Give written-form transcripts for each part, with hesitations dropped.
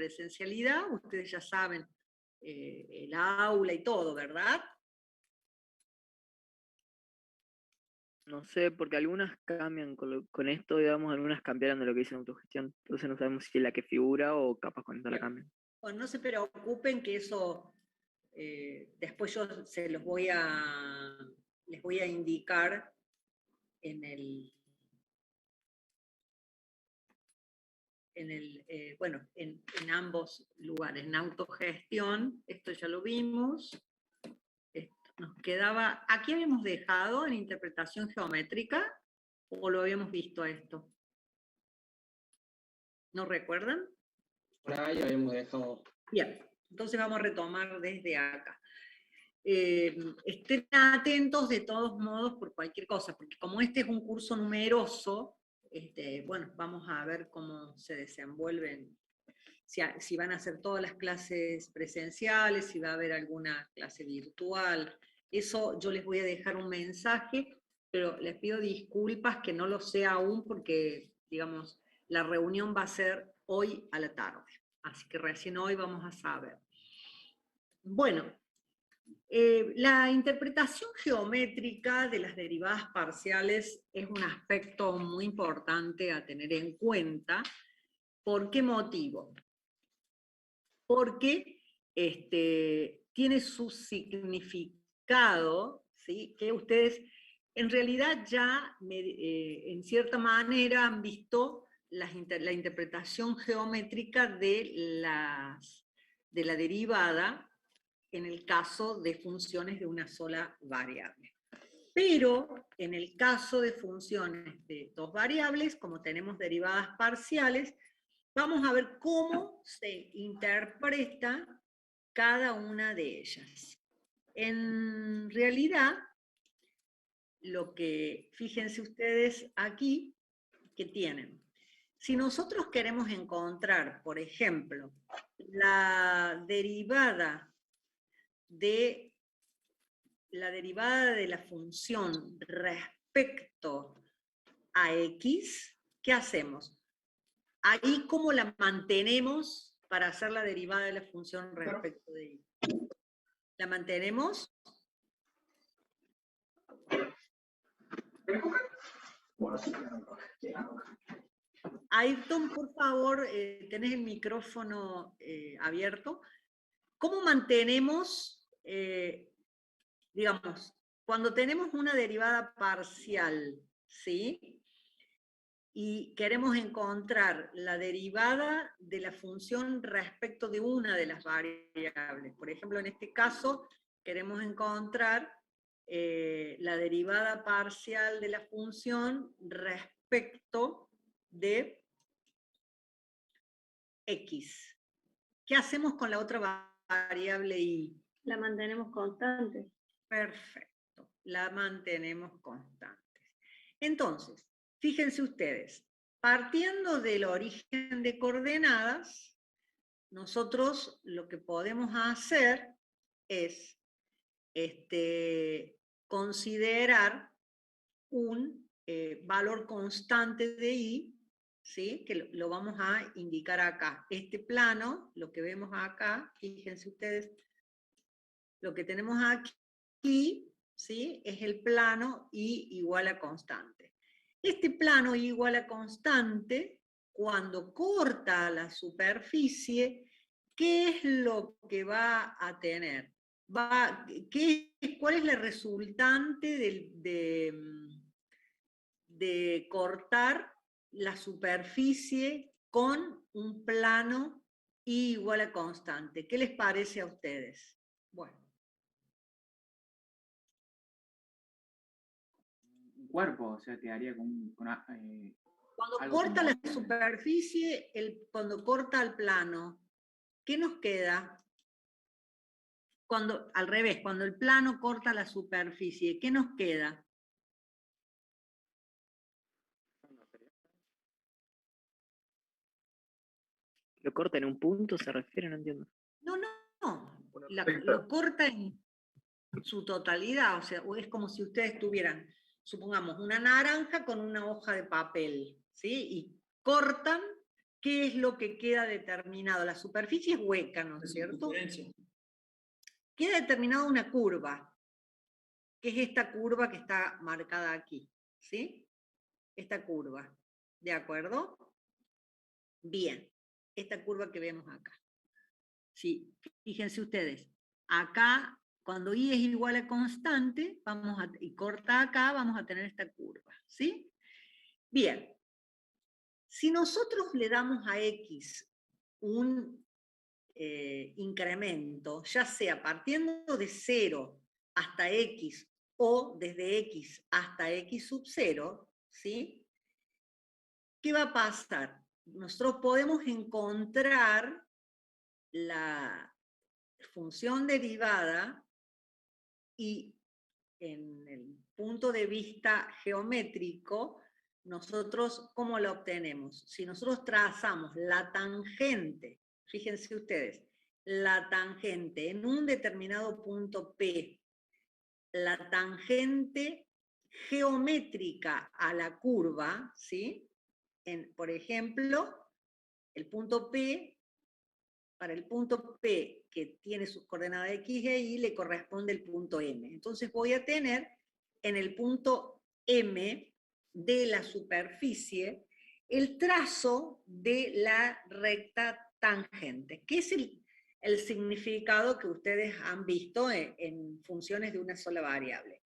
presencialidad, ustedes ya saben el aula y todo, ¿verdad? No sé, porque algunas cambian con esto, digamos, algunas cambiaron de lo que dice autogestión. Entonces no sabemos si es la que figura o capaz con esto la cambian. Bueno, no se preocupen que eso después yo les voy a indicar en en ambos lugares. En autogestión, esto ya lo vimos. Nos quedaba, ¿aquí habíamos dejado en interpretación geométrica o lo habíamos visto esto? ¿No recuerdan? Por ahí habíamos dejado. Bien, entonces vamos a retomar desde acá. Estén atentos de todos modos por cualquier cosa, porque como este es un curso numeroso, bueno, vamos a ver cómo se desenvuelven, si van a hacer todas las clases presenciales, si va a haber alguna clase virtual. Eso yo les voy a dejar un mensaje, pero les pido disculpas que no lo sé aún porque, digamos, la reunión va a ser hoy a la tarde. Así que recién hoy vamos a saber. Bueno, la interpretación geométrica de las derivadas parciales es un aspecto muy importante a tener en cuenta. ¿Por qué motivo? Porque tiene su significado, ¿sí? Que ustedes en realidad ya en cierta manera han visto la interpretación geométrica de la derivada en el caso de funciones de una sola variable. Pero en el caso de funciones de dos variables, como tenemos derivadas parciales, vamos a ver cómo se interpreta cada una de ellas. En realidad, fíjense ustedes aquí, que tienen. Si nosotros queremos encontrar, por ejemplo, la derivada de la función respecto a x, ¿qué hacemos? Ahí, ¿cómo la mantenemos para hacer la derivada de la función respecto de y? ¿La mantenemos? Ayrton, por favor, tenés el micrófono abierto. ¿Cómo mantenemos, digamos, cuando tenemos una derivada parcial, ¿sí? Y queremos encontrar la derivada de la función respecto de una de las variables. Por ejemplo, en este caso, queremos encontrar la derivada parcial de la función respecto de x. ¿Qué hacemos con la otra variable y? La mantenemos constante. Perfecto, la mantenemos constante. Entonces, fíjense ustedes, partiendo del origen de coordenadas, nosotros lo que podemos hacer es considerar un valor constante de y, ¿sí? Que lo vamos a indicar acá. Este plano, lo que vemos acá, fíjense ustedes, lo que tenemos aquí, ¿sí? Es el plano y igual a constante. Este plano y igual a constante, cuando corta la superficie, ¿qué es lo que va a tener? ¿Cuál es la resultante de cortar la superficie con un plano y igual a constante? ¿Qué les parece a ustedes? Bueno. Un cuerpo, o sea, quedaría cuando algo corta como... la superficie, cuando corta el plano, ¿qué nos queda? Al revés, cuando el plano corta la superficie, ¿qué nos queda? ¿Lo corta en un punto? ¿Se refiere? No entiendo. No. Lo corta en su totalidad, o sea, es como si ustedes tuvieran, supongamos, una naranja con una hoja de papel, ¿sí? Y cortan ¿qué es lo que queda determinado? La superficie es hueca, ¿no es cierto? Queda determinada una curva, que es esta curva que está marcada aquí, ¿sí? Esta curva, ¿de acuerdo? Bien, esta curva que vemos acá. Sí, fíjense ustedes, acá, cuando y es igual a constante, y corta acá, vamos a tener esta curva, ¿sí? Bien, si nosotros le damos a X un incremento, ya sea partiendo de 0 hasta X o desde X hasta X sub 0, ¿sí? ¿Qué va a pasar? Nosotros podemos encontrar la función derivada y en el punto de vista geométrico, nosotros, ¿cómo la obtenemos? Si nosotros trazamos la tangente, fíjense ustedes, la tangente en un determinado punto P, la tangente geométrica a la curva, ¿sí? Por ejemplo, el punto P, para el punto P que tiene sus coordenadas X e Y, le corresponde el punto M. Entonces voy a tener en el punto M de la superficie el trazo de la recta tangente, que es el significado que ustedes han visto en funciones de una sola variable.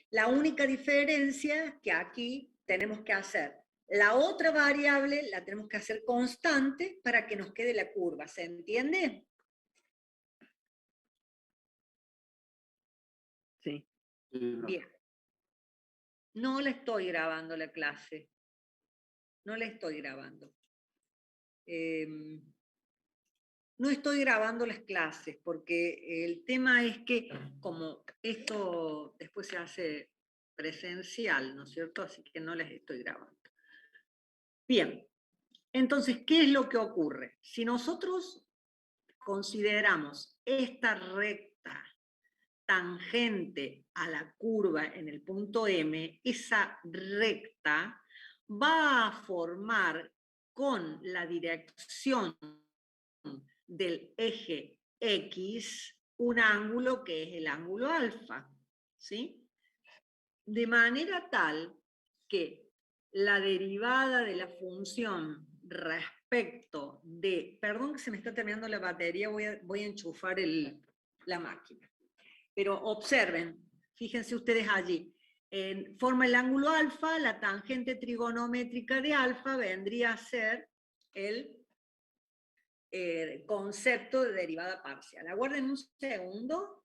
La única diferencia es que aquí tenemos que hacer la otra variable, la tenemos que hacer constante para que nos quede la curva, ¿se entiende? Sí. Bien. No la estoy grabando la clase. No la estoy grabando. No estoy grabando las clases porque el tema es que como esto después se hace presencial, ¿no es cierto? Así que no las estoy grabando. Bien, entonces, ¿qué es lo que ocurre? Si nosotros consideramos esta recta tangente a la curva en el punto M, esa recta va a formar con la dirección del eje X un ángulo que es el ángulo alfa, ¿sí? De manera tal que la derivada de la función respecto de, perdón que se me está terminando la batería, voy a enchufar la máquina. Pero observen, fíjense ustedes allí, forma el ángulo alfa, la tangente trigonométrica de alfa vendría a ser el concepto de derivada parcial. Aguarden un segundo.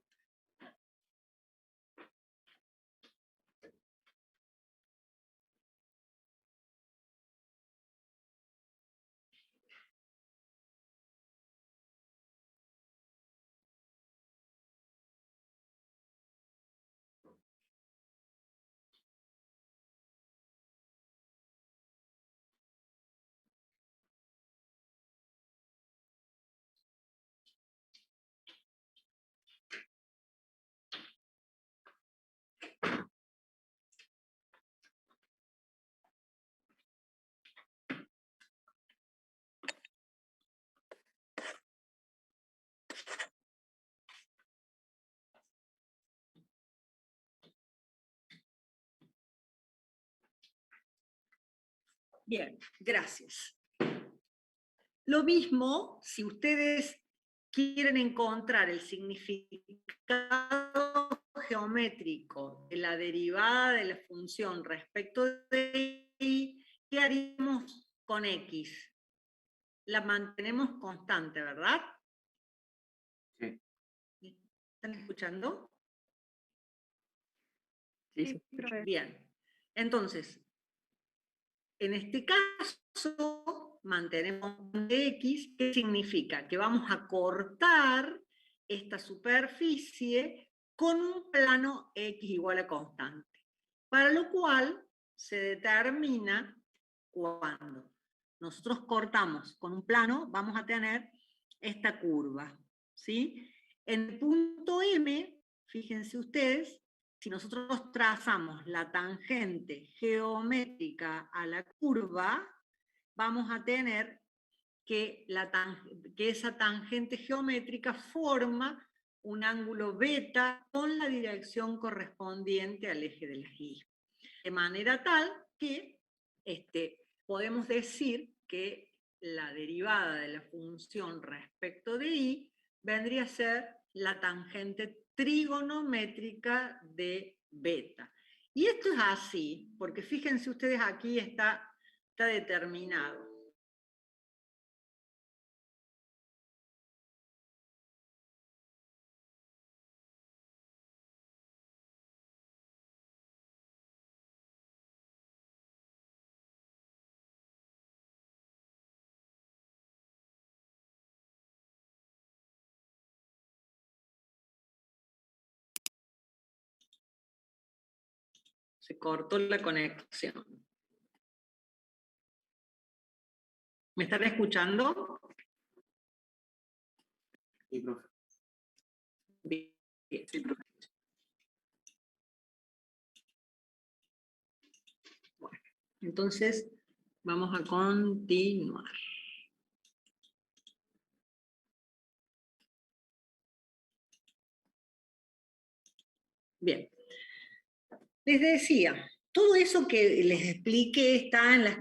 Bien, gracias. Lo mismo, si ustedes quieren encontrar el significado geométrico de la derivada de la función respecto de y, ¿qué haríamos con X? La mantenemos constante, ¿verdad? Sí. ¿Están escuchando? Sí, sí. Bien. Entonces, en este caso, mantenemos X, ¿qué significa? Que vamos a cortar esta superficie con un plano X igual a constante. Para lo cual se determina cuando nosotros cortamos con un plano, vamos a tener esta curva, ¿sí? En el punto M, fíjense ustedes, si nosotros trazamos la tangente geométrica a la curva, vamos a tener que esa tangente geométrica forma un ángulo beta con la dirección correspondiente al eje de la Y. De manera tal que podemos decir que la derivada de la función respecto de Y vendría a ser la tangente trigonométrica de beta. Y esto es así, porque fíjense ustedes, aquí está determinado. Se cortó la conexión. ¿Me están escuchando? Sí, profe. Bien. Sí, profe. Bueno, entonces vamos a continuar. Bien. Les decía, todo eso que les expliqué está en las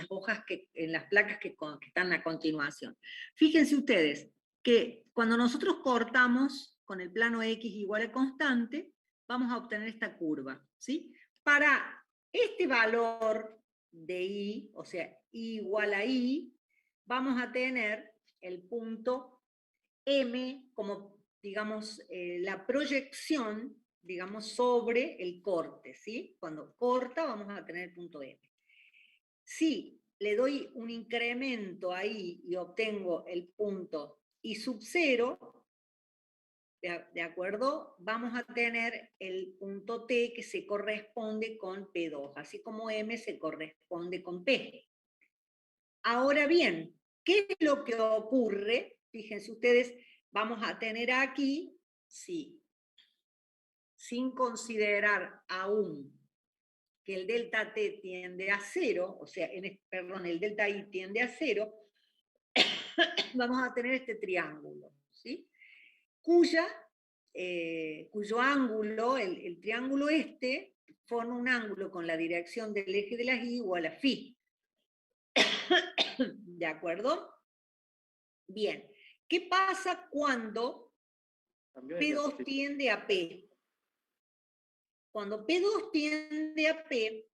hojas, en las placas que están a continuación. Fíjense ustedes que cuando nosotros cortamos con el plano X igual a constante, vamos a obtener esta curva, ¿sí? Para este valor de Y, o sea, Y igual a Y, vamos a tener el punto M como, digamos, la proyección, digamos, sobre el corte, ¿sí? Cuando corta vamos a tener el punto M. Si le doy un incremento ahí y obtengo el punto I sub 0, ¿de acuerdo? Vamos a tener el punto T que se corresponde con P2, así como M se corresponde con P. Ahora bien, ¿qué es lo que ocurre? Fíjense ustedes, vamos a tener aquí, sí, sin considerar aún que el delta T tiende a 0, o sea, perdón, el delta I tiende a 0, vamos a tener este triángulo, ¿sí? Cuyo ángulo, el triángulo forma un ángulo con la dirección del eje de las Y igual a φ. ¿De acuerdo? Bien. ¿Qué pasa cuando P2 tiende a P? Cuando P2 tiende a P,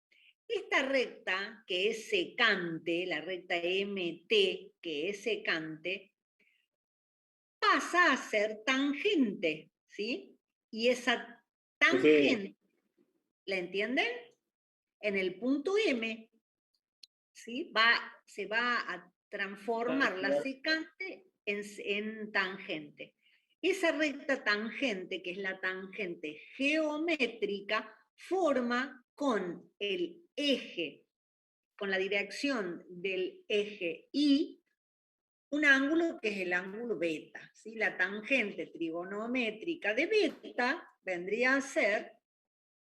esta recta que es secante, la recta MT que es secante, pasa a ser tangente, ¿sí? Y esa tangente, ¿la entienden? En el punto M, ¿sí? Se va a transformar la secante en tangente. Esa recta tangente, que es la tangente geométrica, forma con el eje, con la dirección del eje Y, un ángulo que es el ángulo beta, ¿sí? La tangente trigonométrica de beta vendría a ser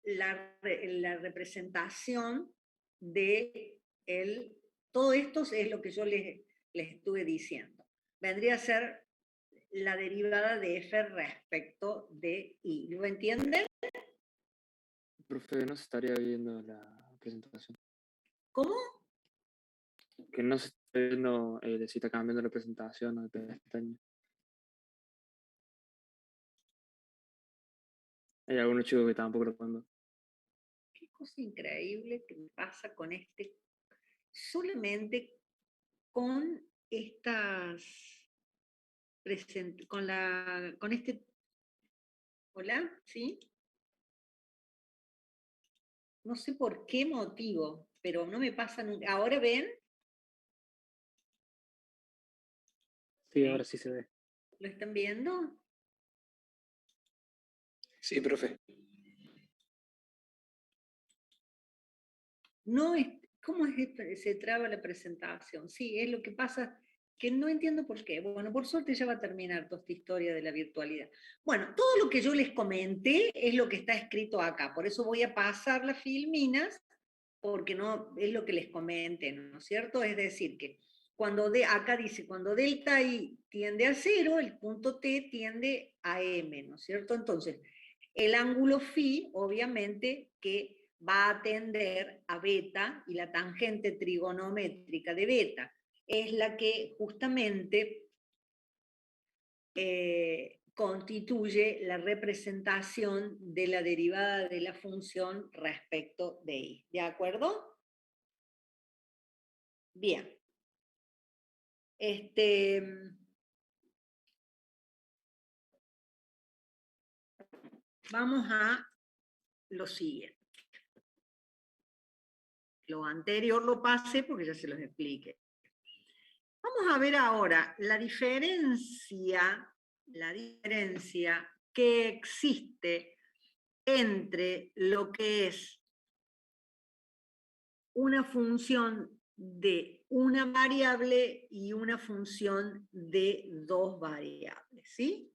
la representación de todo esto es lo que yo les estuve diciendo. Vendría a ser la derivada de f respecto de Y. ¿Lo entienden? Profe, no se estaría viendo la presentación. ¿Cómo? Que no se está viendo si está cambiando la presentación o de pestaña. Hay algunos chicos que tampoco lo pueden ver. Qué cosa increíble que me pasa con solamente con estas, con este, hola, ¿sí? No sé por qué motivo, pero no me pasa nunca. ¿Ahora ven? Sí, ahora sí se ve. ¿Lo están viendo? Sí, profe. No es, ¿cómo es esto? Se traba la presentación? Sí, es lo que pasa, que no entiendo por qué. Bueno, por suerte ya va a terminar toda esta historia de la virtualidad. Bueno, todo lo que yo les comenté es lo que está escrito acá, por eso voy a pasar las filminas, porque no es lo que les comenté, ¿no es cierto? Es decir, que acá dice, cuando delta I tiende a 0, el punto T tiende a M, ¿no es cierto? Entonces, el ángulo φ, obviamente, que va a tender a beta, y la tangente trigonométrica de beta es la que justamente constituye la representación de la derivada de la función respecto de I. ¿De acuerdo? Bien. Vamos a lo siguiente. Lo anterior lo pasé porque ya se los expliqué. Vamos a ver ahora la diferencia que existe entre lo que es una función de una variable y una función de dos variables, ¿sí?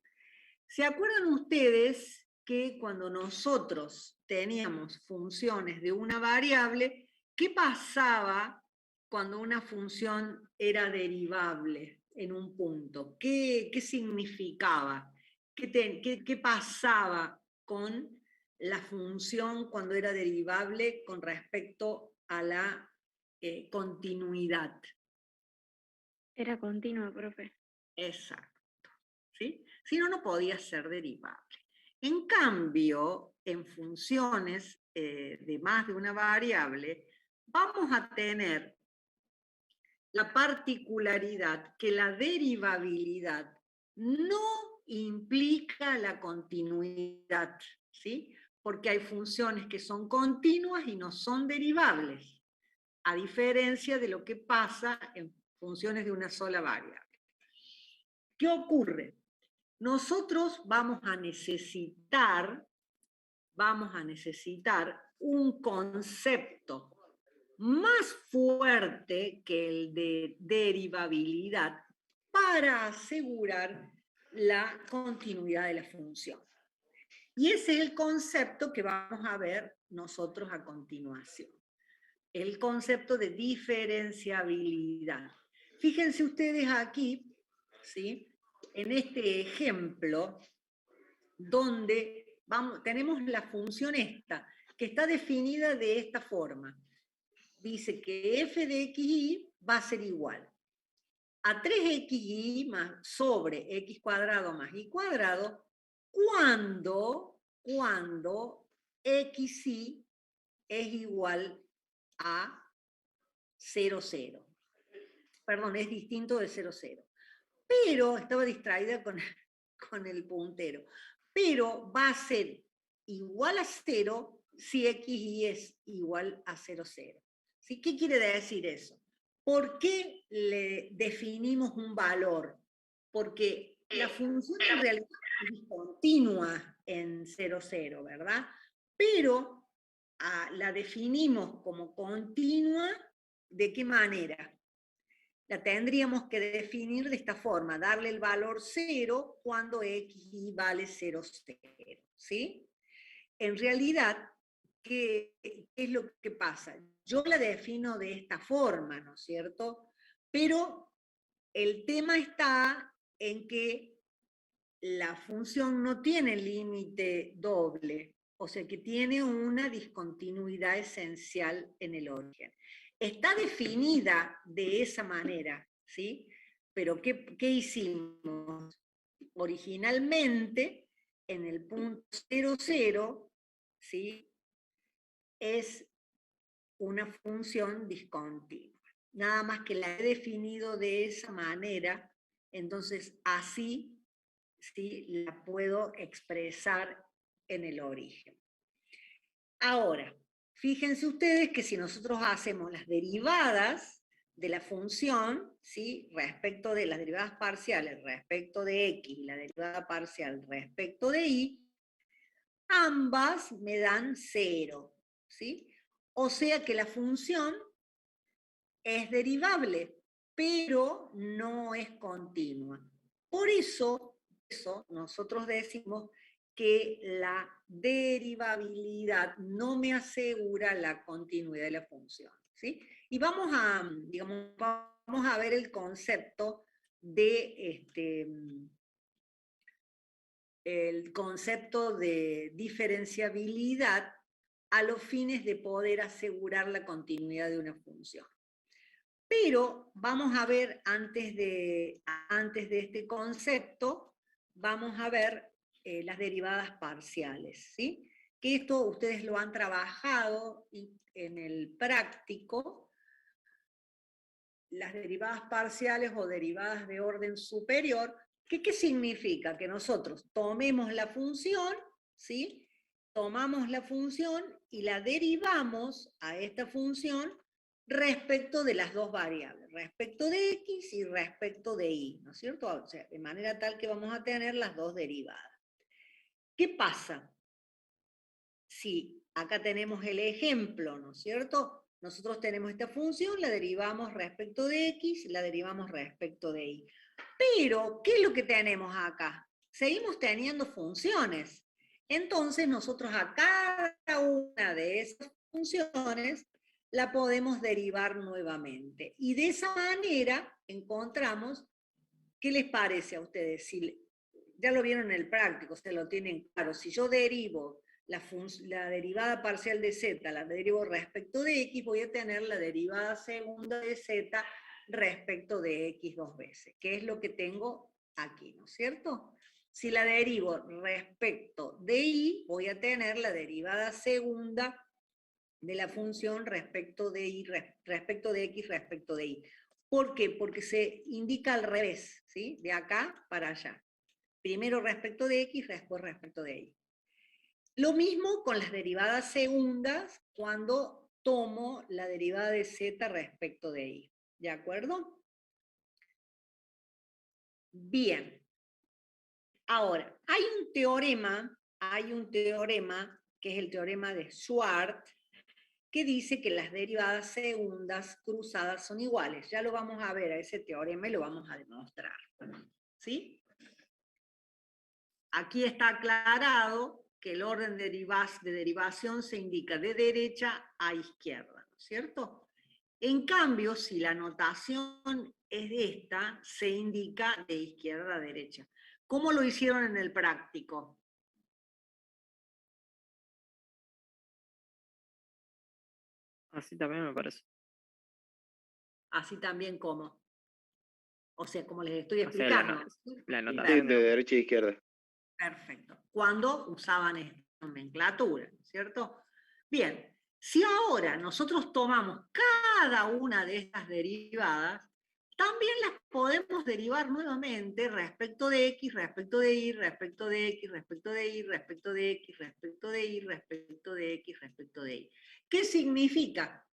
¿Se acuerdan ustedes que cuando nosotros teníamos funciones de una variable, qué pasaba cuando una función era derivable en un punto? ¿Qué significaba? ¿Qué pasaba con la función cuando era derivable con respecto a la continuidad? Era continua, profe. Exacto. ¿Sí? Si no, no podía ser derivable. En cambio, en funciones de más de una variable, vamos a tener la particularidad que la derivabilidad no implica la continuidad, ¿sí? Porque hay funciones que son continuas y no son derivables, a diferencia de lo que pasa en funciones de una sola variable. ¿Qué ocurre? Nosotros vamos a necesitar un concepto más fuerte que el de derivabilidad para asegurar la continuidad de la función. Y ese es el concepto que vamos a ver nosotros a continuación. El concepto de diferenciabilidad. Fíjense ustedes aquí, ¿sí? En este ejemplo, donde tenemos la función esta, que está definida de esta forma. Dice que f de xy va a ser igual a 3xy más sobre x cuadrado más y cuadrado cuando xy es igual a 0, 0. Perdón, es distinto de 0, 0. Pero estaba distraída con el puntero. Pero va a ser igual a 0 si xy es igual a 0, 0. ¿Sí? ¿Qué quiere decir eso? ¿Por qué le definimos un valor? Porque la función en realidad es discontinua en 0, 0, ¿verdad? Pero la definimos como continua, ¿de qué manera? La tendríamos que definir de esta forma, darle el valor 0 cuando xy vale 0, 0, ¿sí? En realidad, ¿qué es lo que pasa? Yo la defino de esta forma, ¿no es cierto? Pero el tema está en que la función no tiene límite doble, o sea que tiene una discontinuidad esencial en el origen. Está definida de esa manera, ¿sí? Pero ¿qué hicimos? Originalmente, en el punto 0, 0, ¿sí? Es una función discontinua. Nada más que la he definido de esa manera, entonces así, ¿sí? La puedo expresar en el origen. Ahora, fíjense ustedes que si nosotros hacemos las derivadas de la función, ¿sí? Respecto de las derivadas parciales respecto de x y la derivada parcial respecto de y, ambas me dan 0, ¿sí? O sea que la función es derivable, pero no es continua. Por eso nosotros decimos que la derivabilidad no me asegura la continuidad de la función, ¿sí? Y vamos a, digamos, vamos a ver el concepto de diferenciabilidad a los fines de poder asegurar la continuidad de una función. Pero vamos a ver, antes de este concepto, vamos a ver las derivadas parciales, ¿sí? Que esto ustedes lo han trabajado en el práctico. Las derivadas parciales o derivadas de orden superior, ¿qué significa? Que nosotros tomemos la función, ¿sí? Tomamos la función y la derivamos a esta función respecto de las dos variables, respecto de x y respecto de y, ¿no es cierto? O sea, de manera tal que vamos a tener las dos derivadas. ¿Qué pasa? Si acá tenemos el ejemplo, ¿no es cierto? Nosotros tenemos esta función, la derivamos respecto de x, la derivamos respecto de y. Pero, ¿qué es lo que tenemos acá? Seguimos teniendo funciones. Entonces, nosotros a cada una de esas funciones la podemos derivar nuevamente. Y de esa manera encontramos, ¿qué les parece a ustedes? Si ya lo vieron en el práctico, se lo tienen claro. Si yo derivo la derivada parcial de z, la derivo respecto de x, voy a tener la derivada segunda de z respecto de x dos veces, que es lo que tengo aquí, ¿no es cierto? Si la derivo respecto de y, voy a tener la derivada segunda de la función respecto de y, respecto de x respecto de y. ¿Por qué? Porque se indica al revés, ¿sí? De acá para allá. Primero respecto de x, después respecto de y. Lo mismo con las derivadas segundas cuando tomo la derivada de z respecto de y. ¿De acuerdo? Bien. Ahora, hay un teorema que es el teorema de Schwartz, que dice que las derivadas segundas cruzadas son iguales. Ya lo vamos a ver a ese teorema y lo vamos a demostrar. ¿Sí? Aquí está aclarado que el orden de derivación se indica de derecha a izquierda, ¿no es cierto? En cambio, si la notación es esta, se indica de izquierda a derecha. ¿Cómo lo hicieron en el práctico? Así también me parece. Así también como. O sea, como les estoy O sea, explicando. la Sí, notación de derecha a izquierda. Perfecto. Cuando usaban esta nomenclatura, ¿no es cierto? Bien, si ahora nosotros tomamos cada una de estas derivadas, también las podemos derivar nuevamente respecto de x, respecto de y, respecto de x, respecto de y, respecto de x, respecto de y, respecto de x, respecto de y. ¿Qué significa?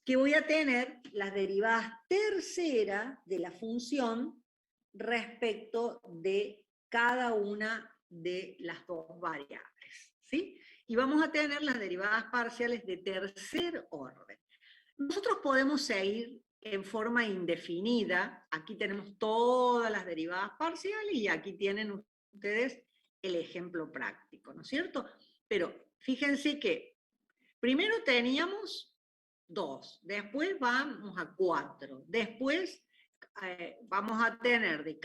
Que voy a tener las derivadas terceras de la función respecto de cada una de las dos variables, ¿sí? Y vamos a tener las derivadas parciales de tercer orden. Nosotros podemos seguir en forma indefinida. Aquí tenemos todas las derivadas parciales y aquí tienen ustedes el ejemplo práctico, ¿no es cierto? Pero fíjense que primero teníamos 2, después vamos a 4, después vamos a tener de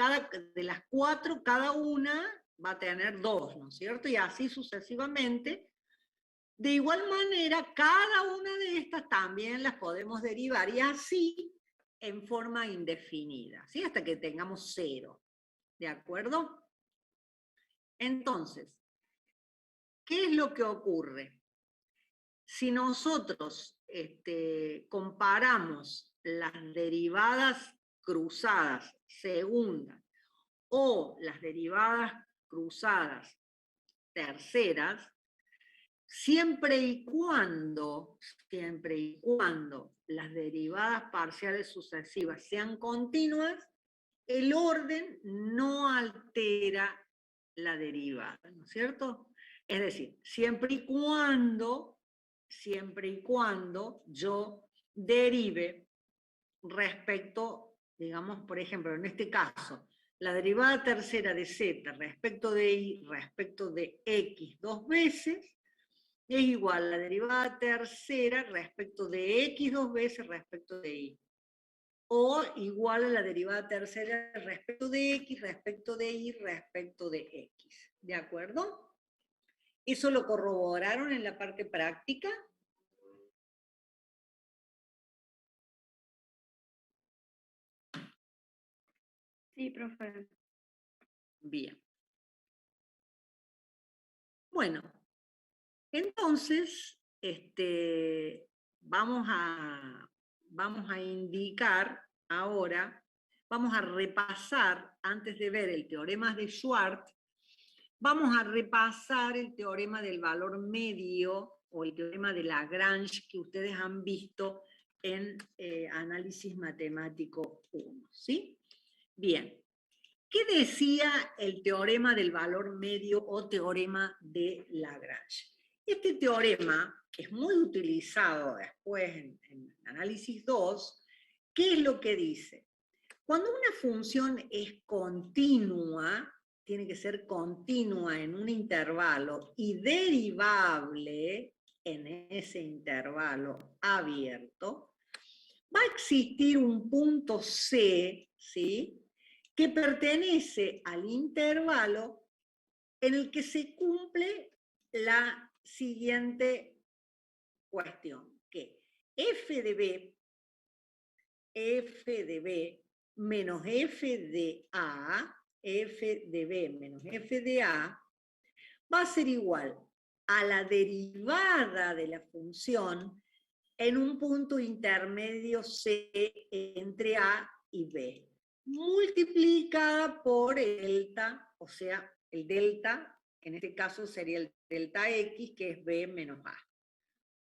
las 4, cada una va a tener 2, ¿no es cierto? Y así sucesivamente. De igual manera, cada una de estas también las podemos derivar y así en forma indefinida, ¿sí? Hasta que tengamos 0, ¿de acuerdo? Entonces, ¿qué es lo que ocurre? Si nosotros comparamos las derivadas cruzadas segundas o las derivadas cruzadas terceras, siempre y cuando las derivadas parciales sucesivas sean continuas, el orden no altera la derivada, ¿no es cierto? Es decir, siempre y cuando yo derive respecto, digamos, por ejemplo, en este caso, la derivada tercera de z respecto de y respecto de x dos veces, es igual a la derivada tercera respecto de x dos veces respecto de y. O igual a la derivada tercera respecto de x, respecto de y, respecto de x. ¿De acuerdo? ¿Eso lo corroboraron en la parte práctica? Sí, profe. Bien. Bueno, entonces, vamos a indicar ahora, vamos a repasar, antes de ver el teorema de Schwartz, vamos a repasar el teorema del valor medio o el teorema de Lagrange que ustedes han visto en análisis matemático 1, ¿sí? Bien. ¿Qué decía el teorema del valor medio o teorema de Lagrange? Este teorema, que es muy utilizado después en análisis 2, ¿qué es lo que dice? Cuando una función es continua, tiene que ser continua en un intervalo y derivable en ese intervalo abierto, va a existir un punto C, ¿sí?, que pertenece al intervalo en el que se cumple la siguiente cuestión, que f de b menos f de a menos f de a va a ser igual a la derivada de la función en un punto intermedio C entre a y b, multiplicada por delta, o sea, el delta, que en este caso sería el delta x, que es b menos a.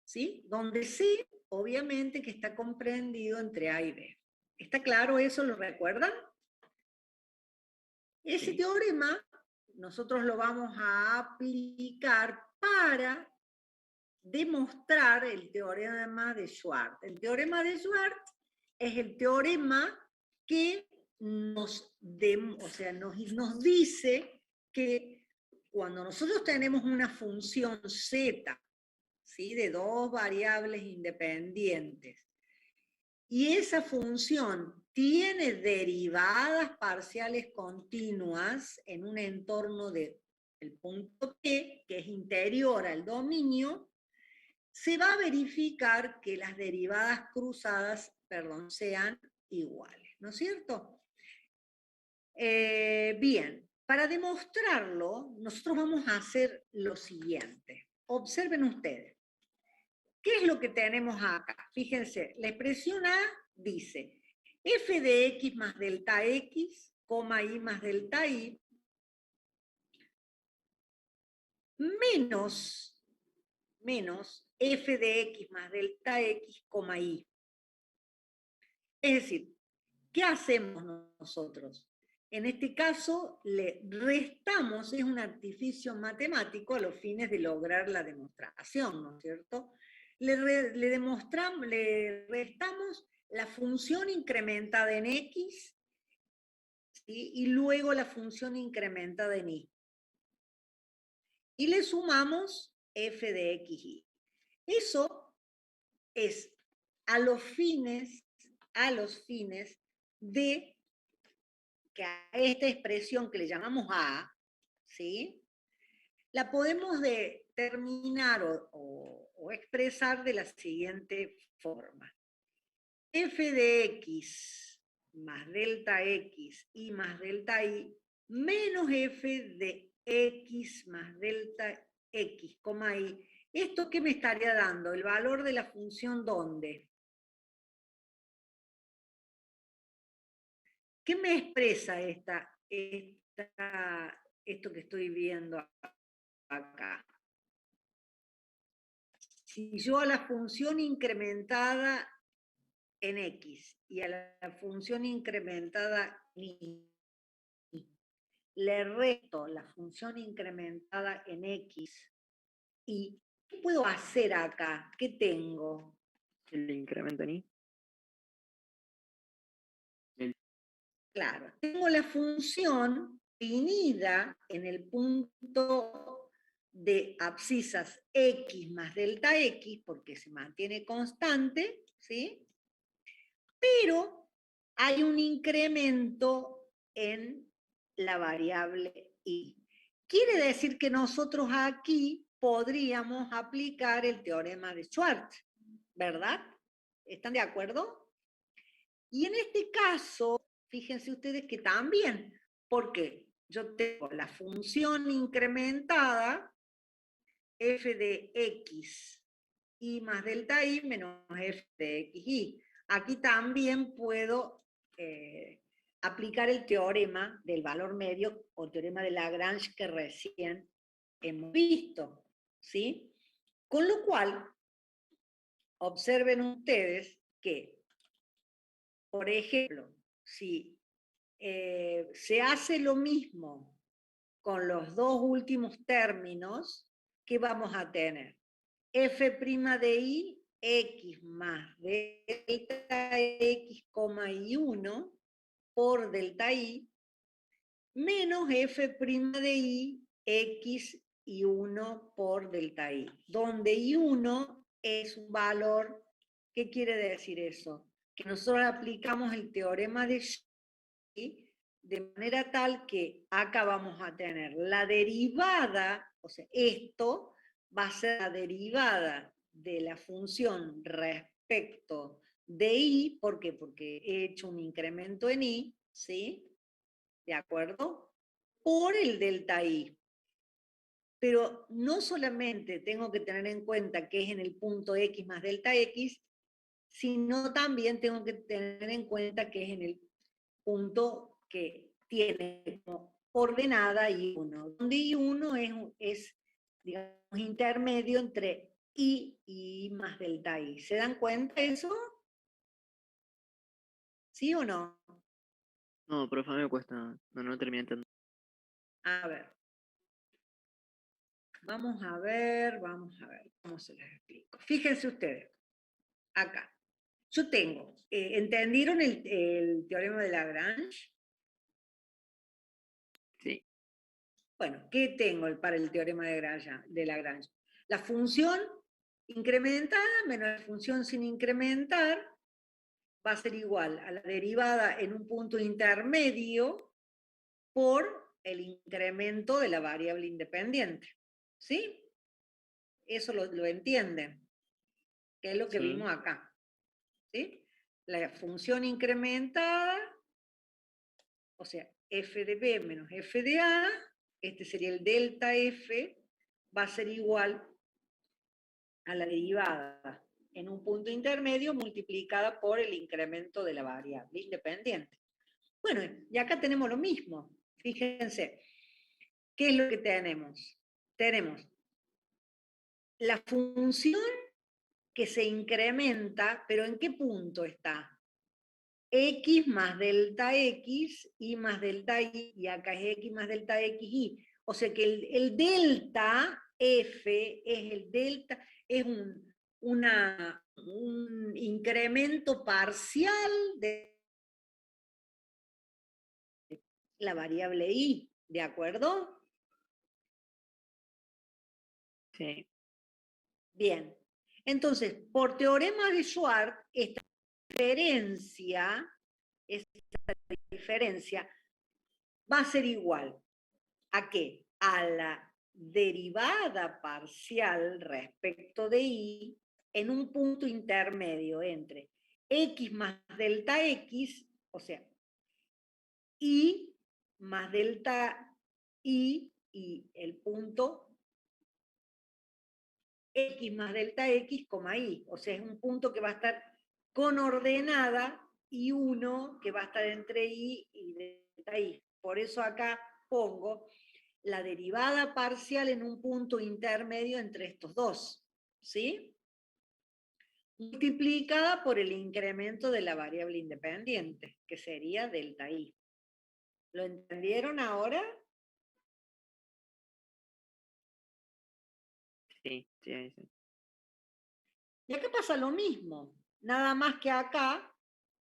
¿Sí? Donde C, obviamente, que está comprendido entre a y b. ¿Está claro eso? ¿Lo recuerdan? Ese teorema nosotros lo vamos a aplicar para demostrar el teorema de Schwartz. El teorema de Schwartz es el teorema que nos dice que cuando nosotros tenemos una función z, ¿sí?, de dos variables independientes, y esa función tiene derivadas parciales continuas en un entorno del punto P, que es interior al dominio, se va a verificar que las derivadas cruzadas, sean iguales, ¿no es cierto? Bien, para demostrarlo, nosotros vamos a hacer lo siguiente. Observen ustedes. ¿Qué es lo que tenemos acá? Fíjense, la expresión A dice f de x más delta x, y más delta y, menos f de x más delta x, y. Es decir, ¿qué hacemos nosotros? En este caso, le restamos, es un artificio matemático a los fines de lograr la demostración, ¿no es cierto? Le restamos la función incrementada en x, ¿sí?, y luego la función incrementada en y. Y le sumamos f de x, y. Eso es a los fines de que a esta expresión que le llamamos A, ¿sí?, la podemos determinar o expresar de la siguiente forma. F de x más delta x y más delta y menos f de x más delta x, y. ¿Esto qué me estaría dando? El valor de la función ¿dónde? ¿Qué me expresa esto que estoy viendo acá? Si yo a la función incrementada en x y a la función incrementada en y le resto la función incrementada en x, y ¿qué puedo hacer acá? ¿Qué tengo? El incremento en y. Claro, tengo la función definida en el punto de abscisas x más delta x, porque se mantiene constante, ¿sí? Pero hay un incremento en la variable y. Quiere decir que nosotros aquí podríamos aplicar el teorema de Schwartz, ¿verdad? ¿Están de acuerdo? Y en este caso, fíjense ustedes que también, porque yo tengo la función incrementada f de x y más delta y menos f de x y. Aquí también puedo aplicar el teorema del valor medio o teorema de Lagrange que recién hemos visto, ¿sí? Con lo cual, observen ustedes que, por ejemplo, si se hace lo mismo con los dos últimos términos, ¿qué vamos a tener? F' de i, x más delta x, y 1 por delta i, menos f' de i, x y 1 por delta i, donde i1 es un valor. ¿Qué quiere decir eso? Que nosotros aplicamos el teorema de Cauchy de manera tal que acá vamos a tener la derivada, o sea, esto va a ser la derivada de la función respecto de i, ¿por qué? Porque he hecho un incremento en i, ¿sí? ¿De acuerdo? Por el delta i. Pero no solamente tengo que tener en cuenta que es en el punto x más delta x, sino también tengo que tener en cuenta que es en el punto que tiene como ordenada I1, donde I1 es digamos, intermedio entre I y I más delta I. ¿Se dan cuenta de eso? ¿Sí o no? No, profe, me cuesta, no terminé de entender. A ver. Vamos a ver cómo se les explico. Fíjense ustedes, acá. Yo tengo, ¿entendieron el teorema de Lagrange? Sí, Bueno, ¿qué tengo para el teorema de Lagrange? La función incrementada menos la función sin incrementar va a ser igual a la derivada en un punto intermedio por el incremento de la variable independiente. ¿Sí? Eso lo entienden, que es lo que sí, vimos acá. ¿Sí? La función incrementada, o sea, f de b menos f de a, este sería el delta f, va a ser igual a la derivada en un punto intermedio multiplicada por el incremento de la variable independiente. Bueno, y acá tenemos lo mismo. Fíjense, ¿qué es lo que tenemos? Tenemos la función que se incrementa, pero ¿en qué punto está? X más delta X, Y más delta Y, y acá es X más delta X, Y. O sea que el delta F es el delta, es un incremento parcial de la variable Y, ¿de acuerdo? sí, Bien. Entonces, por teorema de Schwartz, esta diferencia va a ser igual ¿a qué? A la derivada parcial respecto de y en un punto intermedio entre x más delta x, o sea, y más delta y el punto x más delta x, y. O sea, es un punto que va a estar con ordenada y uno que va a estar entre y delta y. Por eso acá pongo la derivada parcial en un punto intermedio entre estos dos, ¿sí? Multiplicada por el incremento de la variable independiente, que sería delta i. ¿Lo entendieron ahora? sí, sí, sí. Y acá pasa lo mismo, nada más que acá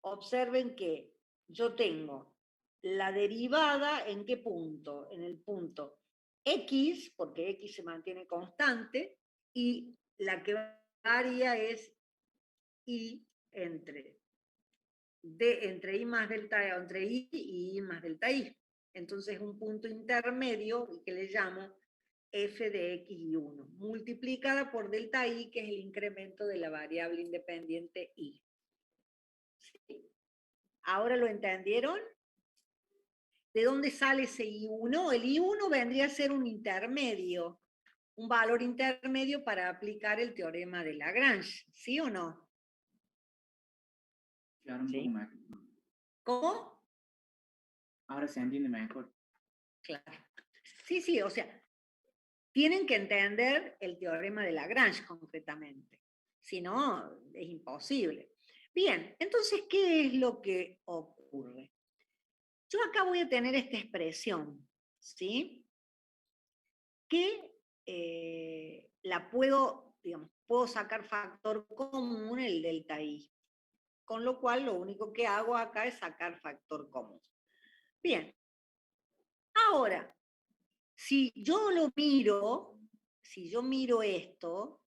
observen que yo tengo la derivada en qué punto, en el punto X, porque X se mantiene constante, y la que varía es Y entre I más delta, o entre I y I más delta I. Entonces un punto intermedio que le llamo f de x y 1, multiplicada por delta I, que es el incremento de la variable independiente I. ¿Sí? ¿Ahora lo entendieron? ¿De dónde sale ese I1? El I1 vendría a ser un intermedio, un valor intermedio para aplicar el teorema de Lagrange, ¿sí o no? Claro, un Sí. poco más. ¿Cómo? Ahora se entiende mejor. Claro. Sí, o sea, tienen que entender el teorema de Lagrange concretamente. Si no, es imposible. Bien, entonces, ¿qué es lo que ocurre? Yo acá voy a tener esta expresión, ¿sí? Que la puedo, digamos, puedo sacar factor común, el delta I. Con lo cual, lo único que hago acá es sacar factor común. Bien. Ahora, si yo miro esto,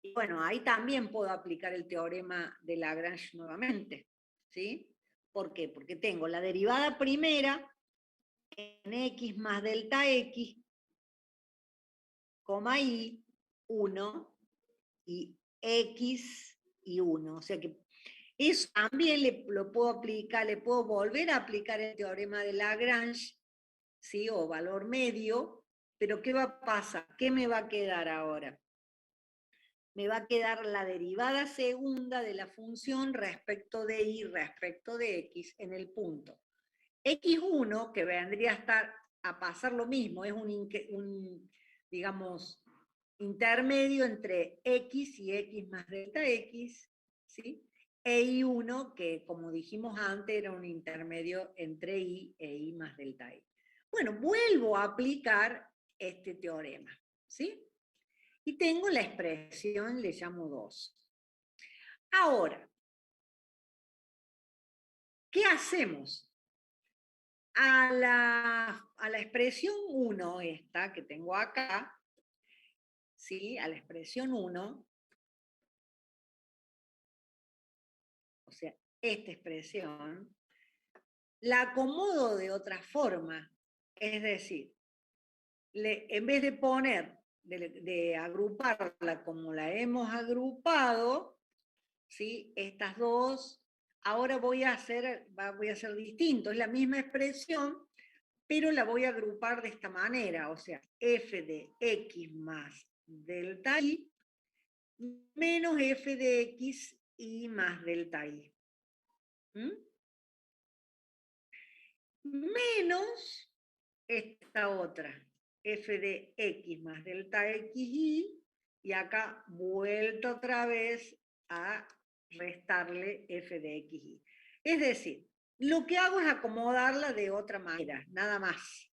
y bueno, ahí también puedo aplicar el teorema de Lagrange nuevamente, ¿sí? ¿Por qué? Porque tengo la derivada primera en x más delta x, coma y 1, y x y 1. O sea que eso también lo puedo aplicar, le puedo volver a aplicar el teorema de Lagrange, ¿sí? O valor medio, pero ¿qué va a pasar? ¿Qué me va a quedar ahora? Me va a quedar la derivada segunda de la función respecto de y respecto de x en el punto x1, que vendría a pasar lo mismo, es un digamos, intermedio entre x y x más delta x, ¿sí? E y1, que como dijimos antes, era un intermedio entre y e y más delta y. Bueno, vuelvo a aplicar este teorema, ¿sí? Y tengo la expresión, le llamo 2. Ahora, ¿qué hacemos? A la expresión 1, esta que tengo acá, ¿sí? A la expresión 1, o sea, esta expresión, la acomodo de otra forma. Es decir, en vez de poner, de agruparla como la hemos agrupado, ¿sí? Estas dos, ahora voy a hacer distinto, es la misma expresión, pero la voy a agrupar de esta manera, o sea, f de x más delta y menos f de x y más delta y. ¿Mm? Menos esta otra, f de x más delta xy, y acá vuelto otra vez a restarle f de xy. Es decir, lo que hago es acomodarla de otra manera, nada más.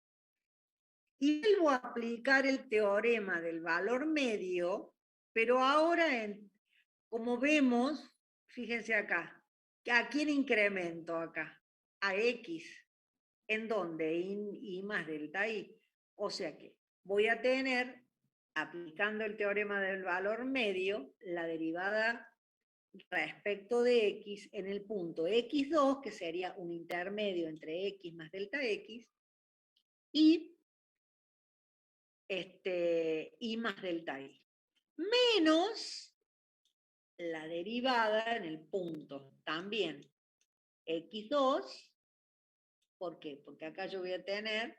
Y vuelvo a aplicar el teorema del valor medio, pero ahora, como vemos, fíjense acá, ¿a quién incremento acá? A x. ¿En dónde? Y más delta i. O sea que voy a tener, aplicando el teorema del valor medio, la derivada respecto de x en el punto x2, que sería un intermedio entre x más delta x, y y más delta i. Menos la derivada en el punto también x2. ¿Por qué? Porque acá yo voy a tener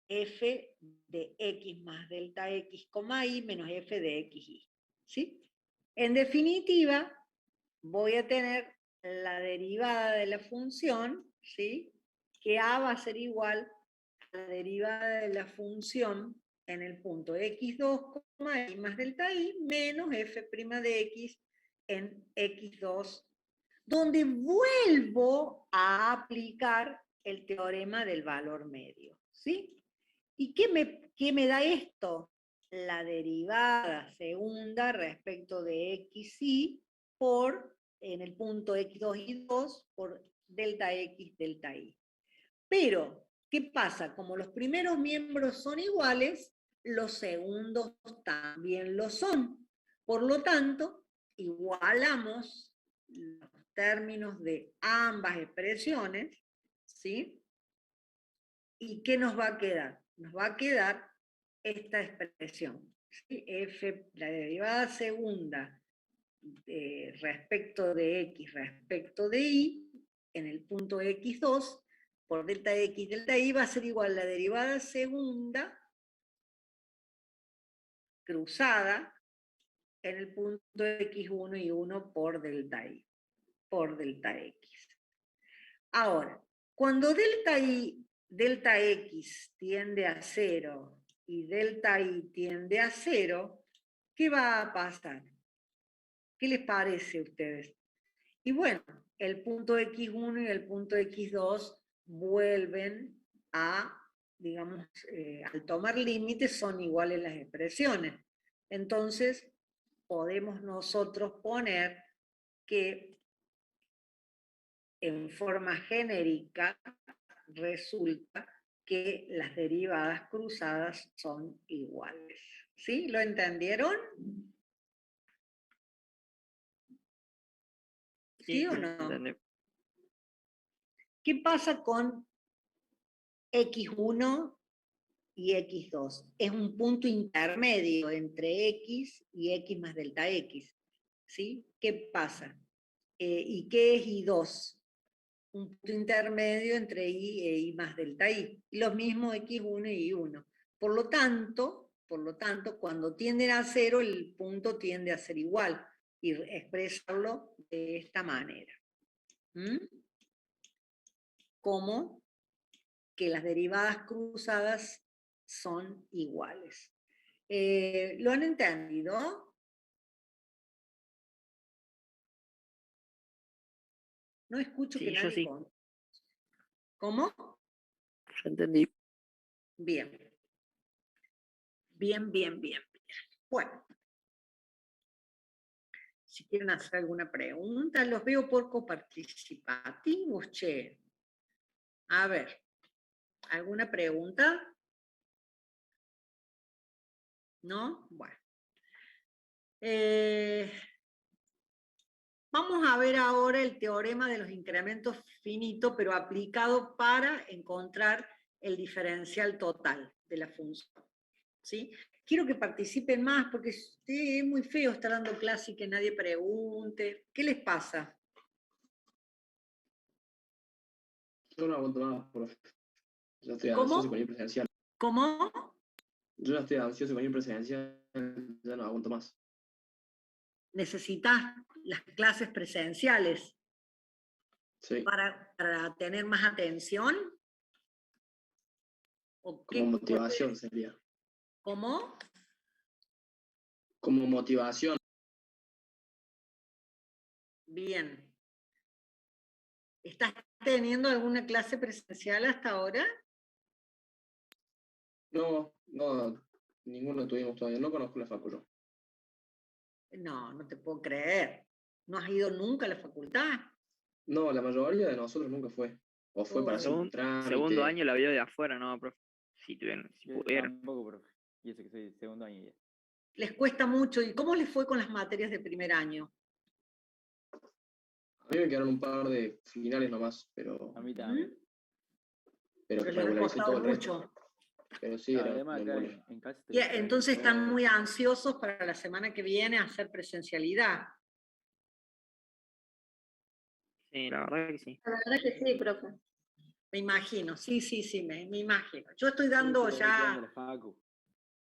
f de x más delta x, y menos f de xy. ¿Sí? En definitiva, voy a tener la derivada de la función, ¿sí? Que a va a ser igual a la derivada de la función en el punto x2, y más delta y menos f' de x en x2, donde vuelvo a aplicar el teorema del valor medio, ¿sí? ¿Y qué me da esto? La derivada segunda respecto de xy por, en el punto x2 y 2, por delta x, delta y. Pero ¿Qué pasa? Como los primeros miembros son iguales, los segundos también lo son. Por lo tanto, igualamos los términos de ambas expresiones, ¿sí? ¿Y qué nos va a quedar? Nos va a quedar esta expresión, ¿sí? F, la derivada segunda respecto de x respecto de y, en el punto x2, por delta x delta y va a ser igual a la derivada segunda cruzada en el punto x1 y 1 por delta y, por delta x. Ahora, cuando delta x tiende a 0 y delta y tiende a 0, ¿qué va a pasar? ¿Qué les parece a ustedes? Y bueno, el punto x1 y el punto x2 vuelven a, digamos, al tomar límites son iguales las expresiones. Entonces, podemos nosotros poner que en forma genérica resulta que las derivadas cruzadas son iguales. ¿Sí? ¿Lo entendieron? ¿Sí o no? ¿Entendí? ¿Qué pasa con x1 y x2? Es un punto intermedio entre x y x más delta x. ¿Sí? ¿Qué pasa? ¿Y qué es y2? Un punto intermedio entre y e y más delta y. Y lo mismo x1 y y1. Por lo tanto, cuando tienden a 0, el punto tiende a ser igual. Y expresarlo de esta manera. Como que las derivadas cruzadas son iguales. ¿Lo han entendido? No escucho Sí, que yo nadie sí. con. ¿Cómo? Yo entendí. Bien. Bien. Bueno. Si quieren hacer alguna pregunta, los veo poco participativos, che. A ver, ¿alguna pregunta? ¿No? Bueno. Vamos a ver ahora el teorema de los incrementos finitos, pero aplicado para encontrar el diferencial total de la función. ¿Sí? Quiero que participen más porque es muy feo estar dando clase y que nadie pregunte. ¿Qué les pasa? Yo no aguanto más, profe. Ya estoy ¿Cómo? ansioso con ir presencial. ¿Cómo? Yo ya estoy ansioso con ir presencial, ya no aguanto más. Necesitas las clases presenciales Sí, para tener más atención. ¿O como motivación sería. ¿Cómo? Como motivación. Bien. ¿Estás teniendo alguna clase presencial hasta ahora? No, ninguno tuvimos todavía. No conozco la facu yo. No, no te puedo creer. ¿No has ido nunca a la facultad? No, la mayoría de nosotros nunca fue. O fue para hacer un trámite. Segundo año la vio de afuera, ¿no, profe? Si Yo pudieron. tampoco, profe. Y eso que soy de segundo año ya. Les cuesta mucho. ¿Y cómo les fue con las materias de primer año? A mí me quedaron un par de finales nomás, pero A mí también. Pero les ha regularicé costado todo el resto. mucho. Pero sí, era Además, un acá embole. en casa Y entonces están muy ansiosos para la semana que viene hacer presencialidad. Sí, la verdad que sí. La verdad que sí, profe. Me imagino, sí, me imagino. Yo estoy Sí, dando quiero ver qué onda ya... la facu.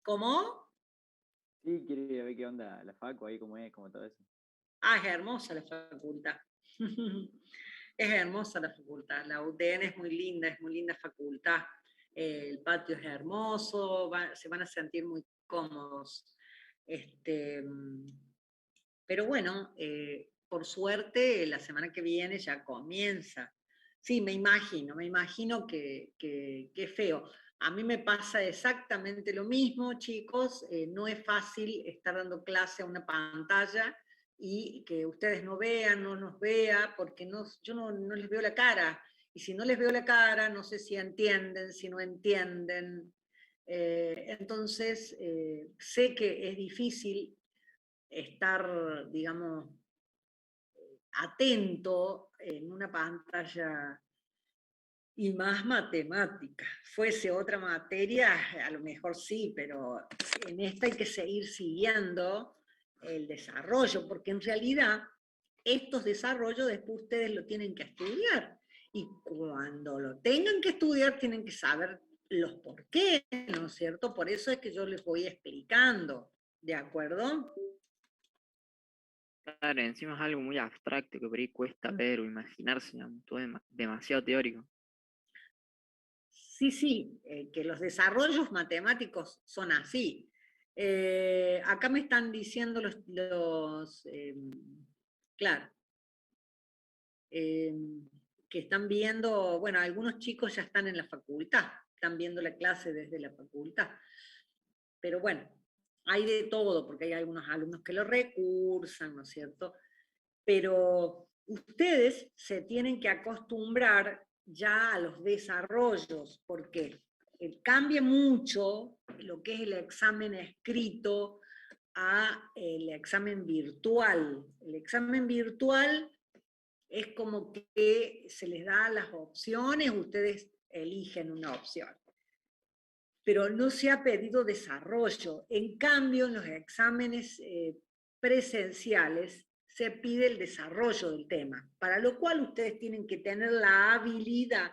¿Cómo? Sí, quiero ir a ver qué onda la facu, ahí cómo es, como todo eso. Ah, es hermosa la facultad. Es hermosa la facultad. La UTN es muy linda facultad. El patio es hermoso, se van a sentir muy cómodos. Pero bueno, por suerte, la semana que viene ya comienza. Sí, me imagino que es feo. A mí me pasa exactamente lo mismo, chicos. No es fácil estar dando clase a una pantalla y que ustedes no vean, no nos vean, porque yo no les veo la cara. Y si no les veo la cara, no sé si entienden, si no entienden. Entonces, sé que es difícil estar, digamos, atento en una pantalla y más matemática. Fuese otra materia, a lo mejor sí, pero en esta hay que seguir siguiendo el desarrollo, porque en realidad estos desarrollos después ustedes lo tienen que estudiar. Y cuando lo tengan que estudiar, tienen que saber los por qué, ¿no es cierto? Por eso es que yo les voy explicando, ¿de acuerdo? Claro, encima es algo muy abstracto que por ahí cuesta ver o imaginarse, digamos, todo demasiado teórico. Sí, que los desarrollos matemáticos son así. Acá me están diciendo claro, que están viendo, bueno, algunos chicos ya están en la facultad, están viendo la clase desde la facultad. Pero bueno, hay de todo, porque hay algunos alumnos que lo recursan, ¿no es cierto? Pero ustedes se tienen que acostumbrar ya a los desarrollos, porque cambia mucho lo que es el examen escrito a el examen virtual. El examen virtual es como que se les da las opciones, ustedes eligen una opción. Pero no se ha pedido desarrollo. En cambio, en los exámenes presenciales se pide el desarrollo del tema, para lo cual ustedes tienen que tener la habilidad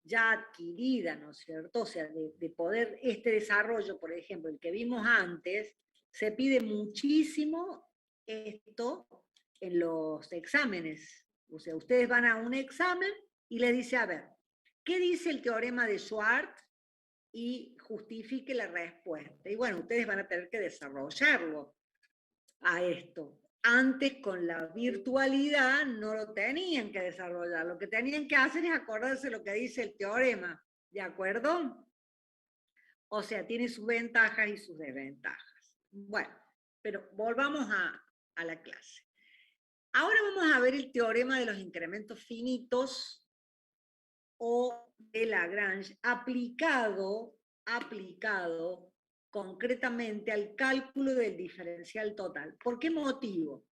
ya adquirida, ¿no es cierto? O sea, de poder este desarrollo, por ejemplo, el que vimos antes, se pide muchísimo esto en los exámenes. O sea, ustedes van a un examen y les dice, a ver, ¿qué dice el teorema de Schwartz? Y justifique la respuesta. Y bueno, ustedes van a tener que desarrollarlo a esto. Antes con la virtualidad no lo tenían que desarrollar, lo que tenían que hacer es acordarse lo que dice el teorema, ¿de acuerdo? O sea, tiene sus ventajas y sus desventajas. Bueno, pero volvamos a la clase. Ahora vamos a ver el teorema de los incrementos finitos o de Lagrange aplicado concretamente al cálculo del diferencial total. ¿Por qué motivo?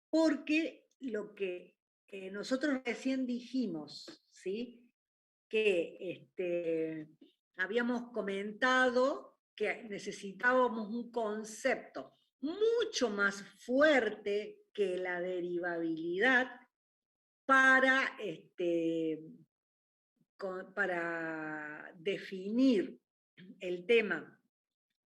Porque lo que nosotros recién dijimos, ¿sí? Que habíamos comentado que necesitábamos un concepto mucho más fuerte que la derivabilidad para para definir el tema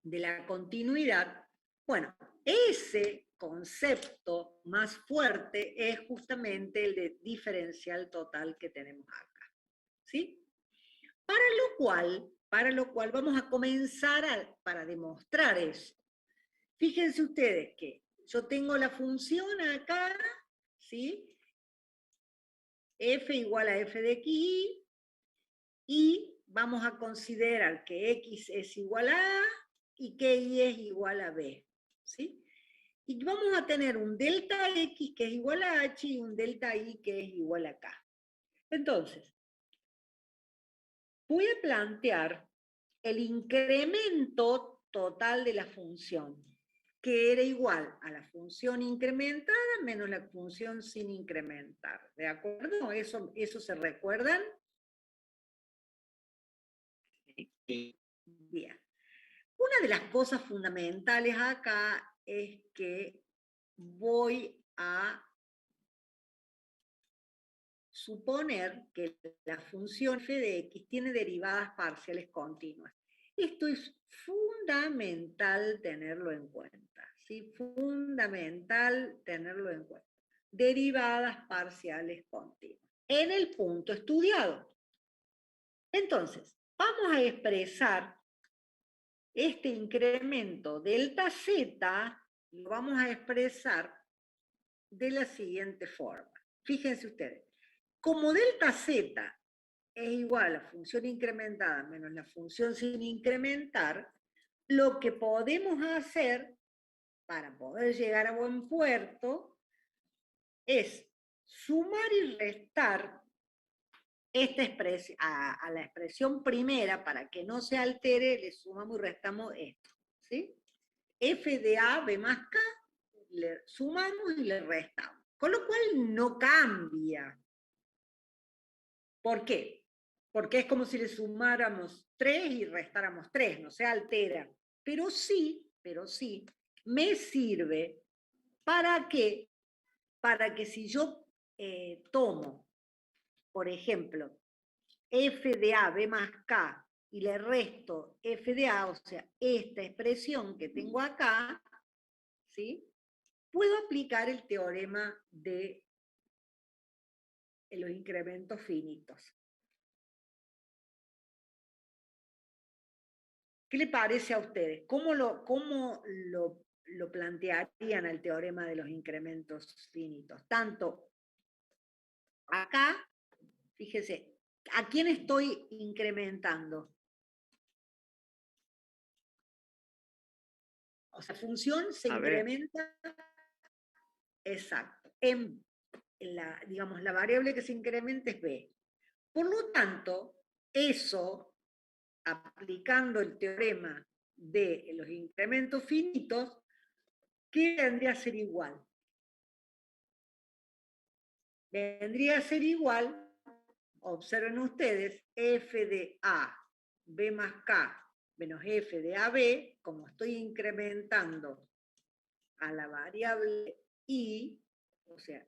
de la continuidad, bueno, ese concepto más fuerte es justamente el de diferencial total que tenemos acá. ¿Sí? Para lo cual vamos a comenzar para demostrar eso. Fíjense ustedes que yo tengo la función acá, ¿sí? F igual a f de x, y vamos a considerar que x es igual a A y que y es igual a B, ¿sí? Y vamos a tener un delta x que es igual a h y un delta y que es igual a k. Entonces, voy a plantear el incremento total de la función, que era igual a la función incrementada menos la función sin incrementar. ¿De acuerdo? ¿Eso se recuerdan? Bien. Una de las cosas fundamentales acá es que voy a suponer que la función f de x tiene derivadas parciales continuas. Esto es fundamental tenerlo en cuenta, ¿sí? Fundamental tenerlo en cuenta. Derivadas parciales continuas. En el punto estudiado. Entonces, vamos a expresar este incremento delta z, lo vamos a expresar de la siguiente forma. Fíjense ustedes, como delta z es igual a la función incrementada menos la función sin incrementar, lo que podemos hacer para poder llegar a buen puerto es sumar y restar a la expresión primera, para que no se altere, le sumamos y restamos esto, ¿sí? F de A, B más K, le sumamos y le restamos. Con lo cual no cambia. ¿Por qué? Porque es como si le sumáramos 3 y restáramos 3, no se altera. Pero sí, me sirve para que si yo tomo, por ejemplo, f de a, b más k, y le resto f de a, o sea, esta expresión que tengo acá, ¿sí? Puedo aplicar el teorema de los incrementos finitos. ¿Qué le parece a ustedes? ¿Cómo lo plantearían al teorema de los incrementos finitos? Tanto acá, fíjese, ¿a quién estoy incrementando? O sea, función se incrementa, exacto, digamos, la variable que se incrementa es b. Por lo tanto, eso, aplicando el teorema de los incrementos finitos, ¿qué vendría a ser igual? Vendría a ser igual, observen ustedes, f de a, b más k, menos f de ab, como estoy incrementando a la variable i, o sea,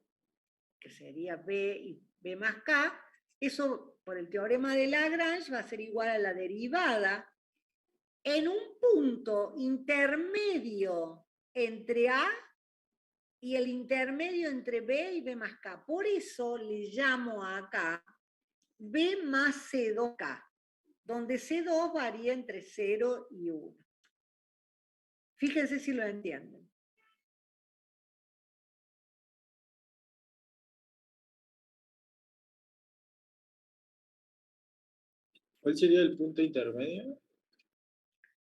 que sería b y b más k, eso por el teorema de Lagrange va a ser igual a la derivada en un punto intermedio entre a y el intermedio entre b y b más k. Por eso le llamo acá b más c2k, donde c2 varía entre 0 y 1. Fíjense si lo entienden. ¿Cuál sería el punto intermedio?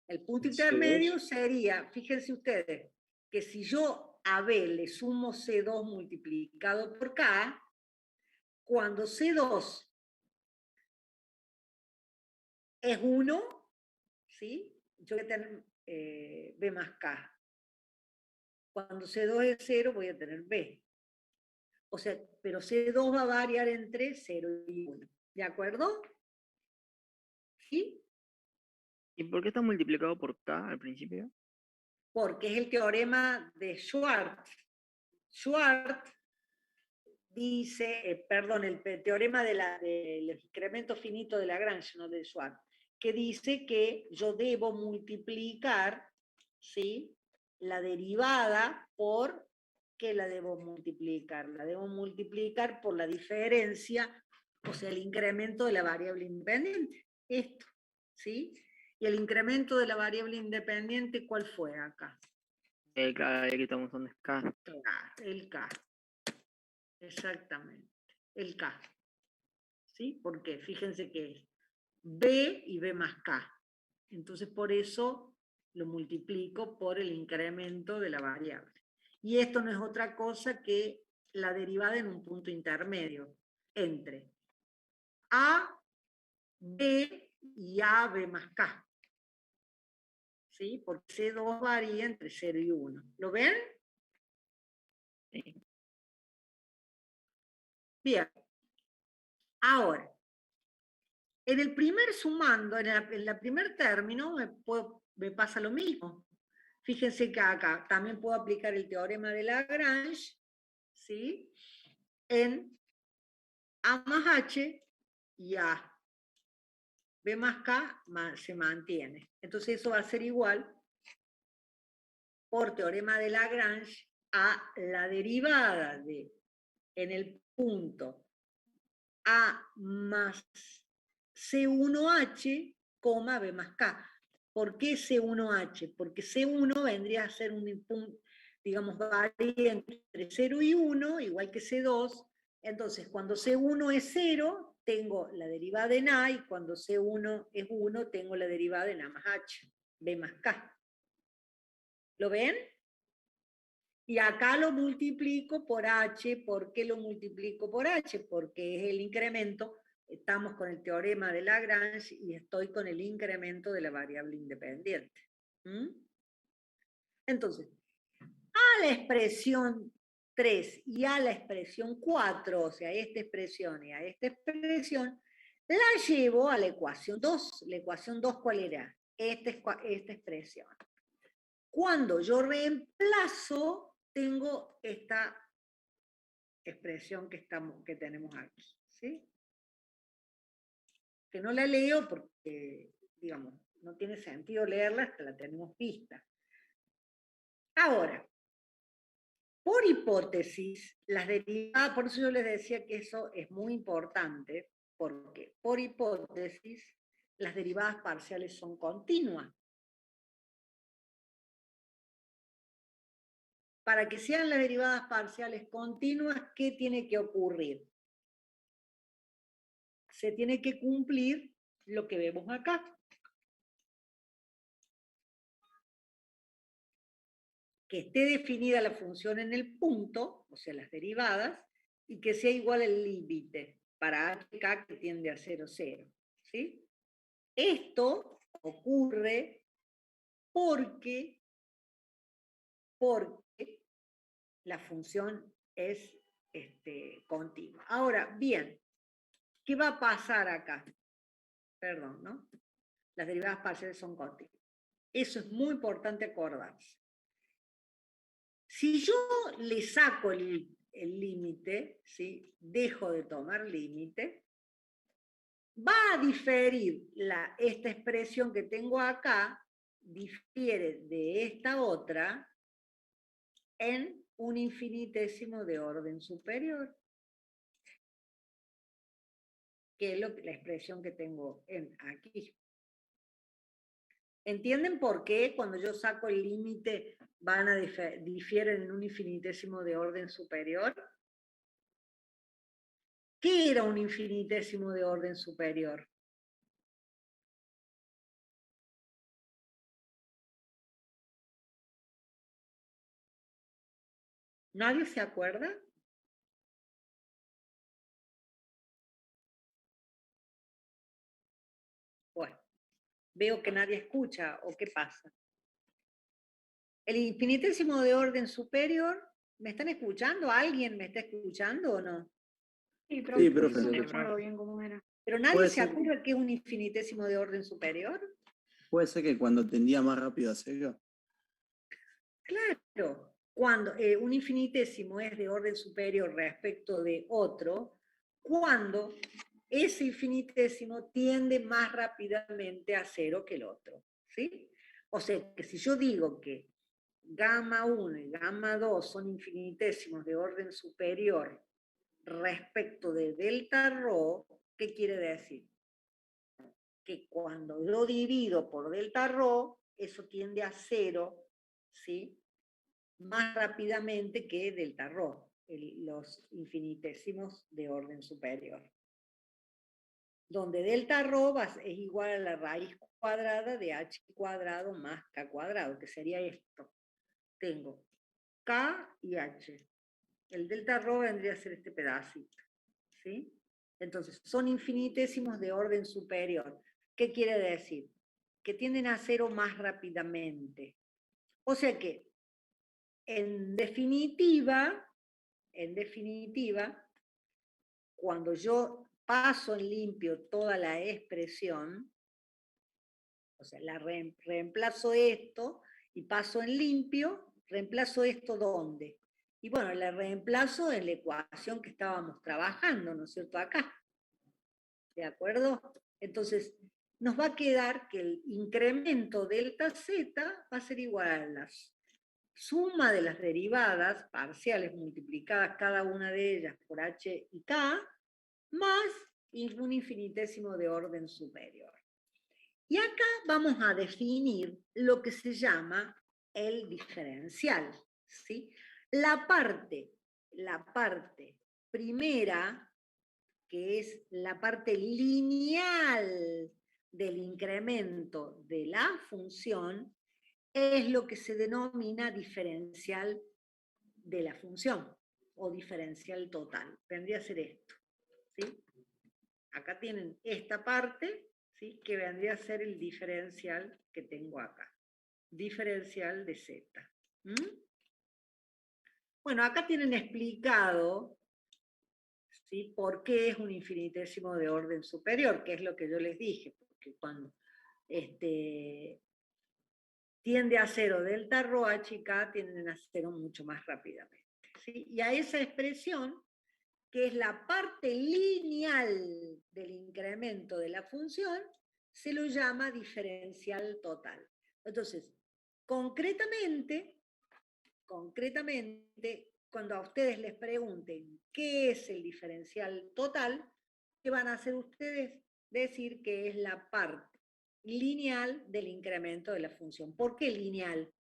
El punto C2. intermedio sería, fíjense ustedes, que si yo a b le sumo c2 multiplicado por k, cuando c2 es 1, ¿sí? Yo voy a tener b más k. Cuando C2 es 0, voy a tener B. O sea, pero C2 va a variar entre 0 y 1. ¿De acuerdo? ¿Sí? ¿Y por qué está multiplicado por K al principio? Porque es el teorema de Schwartz. Schwartz dice, perdón, el teorema del incremento finito de Lagrange, no de Schwartz, que dice que yo debo multiplicar, ¿sí?, la derivada por, ¿qué la debo multiplicar? La debo multiplicar por la diferencia, o sea, el incremento de la variable independiente. Esto, ¿sí? Y el incremento de la variable independiente, ¿cuál fue acá? Aquí estamos usando K. El K. Exactamente. El K. ¿Sí? Porque fíjense que es B y B más K. Entonces, por eso lo multiplico por el incremento de la variable. Y esto no es otra cosa que la derivada en un punto intermedio entre A, B y A, B más K. ¿Sí? Porque C2 varía entre 0 y 1. ¿Lo ven? Sí. Bien. Ahora, en el primer sumando, en el primer término, me pasa lo mismo. Fíjense que acá también puedo aplicar el teorema de Lagrange, ¿sí?, en A más H y A. B más K se mantiene. Entonces eso va a ser igual, por teorema de Lagrange, a la derivada de, en el punto A más C1H, B más K. ¿Por qué C1H? Porque C1 vendría a ser un punto, digamos, varía entre 0 y 1, igual que C2. Entonces, cuando C1 es 0, tengo la derivada en A, y cuando C1 es 1, tengo la derivada en A más H, B más K. ¿Lo ven? Y acá lo multiplico por H. ¿Por qué lo multiplico por H? Porque es el incremento estamos con el teorema de Lagrange y estoy con el incremento de la variable independiente. ¿Mm? Entonces, a la expresión 3 y a la expresión 4, o sea, a esta expresión y a esta expresión, la llevo a la ecuación 2. ¿La ecuación 2 cuál era? Esta expresión. Cuando yo reemplazo, tengo esta expresión que tenemos aquí, ¿sí? Que no la leo porque, digamos, no tiene sentido leerla hasta la tenemos vista. Ahora, por hipótesis, las derivadas, por eso yo les decía que eso es muy importante, porque por hipótesis, las derivadas parciales son continuas. Para que sean las derivadas parciales continuas, ¿qué tiene que ocurrir? Se tiene que cumplir lo que vemos acá. Que esté definida la función en el punto, o sea, las derivadas, y que sea igual el límite para h que tiende a 0, 0. ¿Sí? Esto ocurre porque la función es continua. Ahora, bien, ¿qué va a pasar acá? Perdón, ¿no? Las derivadas parciales son continuas. Eso es muy importante acordarse. Si yo le saco el límite, ¿sí? Dejo de tomar límite, va a diferir esta expresión que tengo acá, difiere de esta otra en un infinitésimo de orden superior, que es la expresión que tengo aquí. ¿Entienden por qué cuando yo saco el límite difieren en un infinitésimo de orden superior? ¿Qué era un infinitésimo de orden superior? ¿Nadie se acuerda? Bueno, veo que nadie escucha, ¿o qué pasa? El infinitésimo de orden superior, ¿me están escuchando? ¿Alguien me está escuchando o no? Sí, Sí, profe, profe. no me acuerdo bien cómo era. ¿Pero nadie Puede se ser. acuerda que es un infinitésimo de orden superior? Puede ser que cuando tendía más rápido a cero. Claro, cuando un infinitésimo es de orden superior respecto de otro, cuando ese infinitésimo tiende más rápidamente a cero que el otro, ¿sí? O sea, que si yo digo que gamma 1 y gamma 2 son infinitésimos de orden superior respecto de delta rho, ¿qué quiere decir? Que cuando lo divido por delta rho, eso tiende a cero, ¿sí? Más rápidamente que delta rho, los infinitésimos de orden superior. Donde delta rho es igual a la raíz cuadrada de h cuadrado más k cuadrado, que sería esto. Tengo k y h. El delta rho vendría a ser este pedacito, ¿sí? Entonces, son infinitésimos de orden superior. ¿Qué quiere decir? Que tienden a cero más rápidamente. O sea que, en definitiva, cuando yo paso en limpio toda la expresión, o sea, reemplazo esto y paso en limpio, ¿reemplazo esto dónde? Y bueno, la reemplazo en la ecuación que estábamos trabajando, ¿no es cierto? Acá. ¿De acuerdo? Entonces, nos va a quedar que el incremento delta z va a ser igual a la suma de las derivadas parciales multiplicadas cada una de ellas por h y k, más un infinitésimo de orden superior. Y acá vamos a definir lo que se llama el diferencial, ¿sí? La parte primera, que es la parte lineal del incremento de la función, es lo que se denomina diferencial de la función, o diferencial total. Vendría a ser esto, ¿sí? acá tienen esta parte, ¿sí? Que vendría a ser el diferencial que tengo acá. Diferencial de z. Bueno, acá tienen explicado, ¿sí? Por qué es un infinitésimo de orden superior, que es lo que yo les dije, porque cuando tiende a cero delta rho h y k tienden a cero mucho más rápidamente, ¿sí? Y a esa expresión, que es la parte lineal del incremento de la función, se lo llama diferencial total. Entonces, concretamente, cuando a ustedes les pregunten qué es el diferencial total, ¿qué van a hacer ustedes? Decir que es la parte lineal del incremento de la función. ¿Por qué lineal?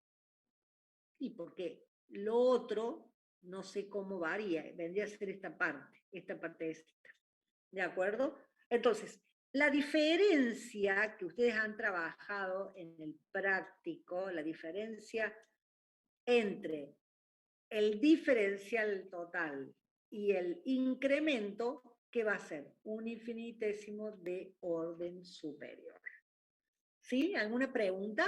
Y porque lo otro, no sé cómo varía, vendría a ser esta parte es esta. ¿De acuerdo? Entonces, la diferencia que ustedes han trabajado en el práctico, la diferencia entre el diferencial total y el incremento, ¿qué va a ser? Un infinitésimo de orden superior. ¿Sí? ¿Alguna pregunta?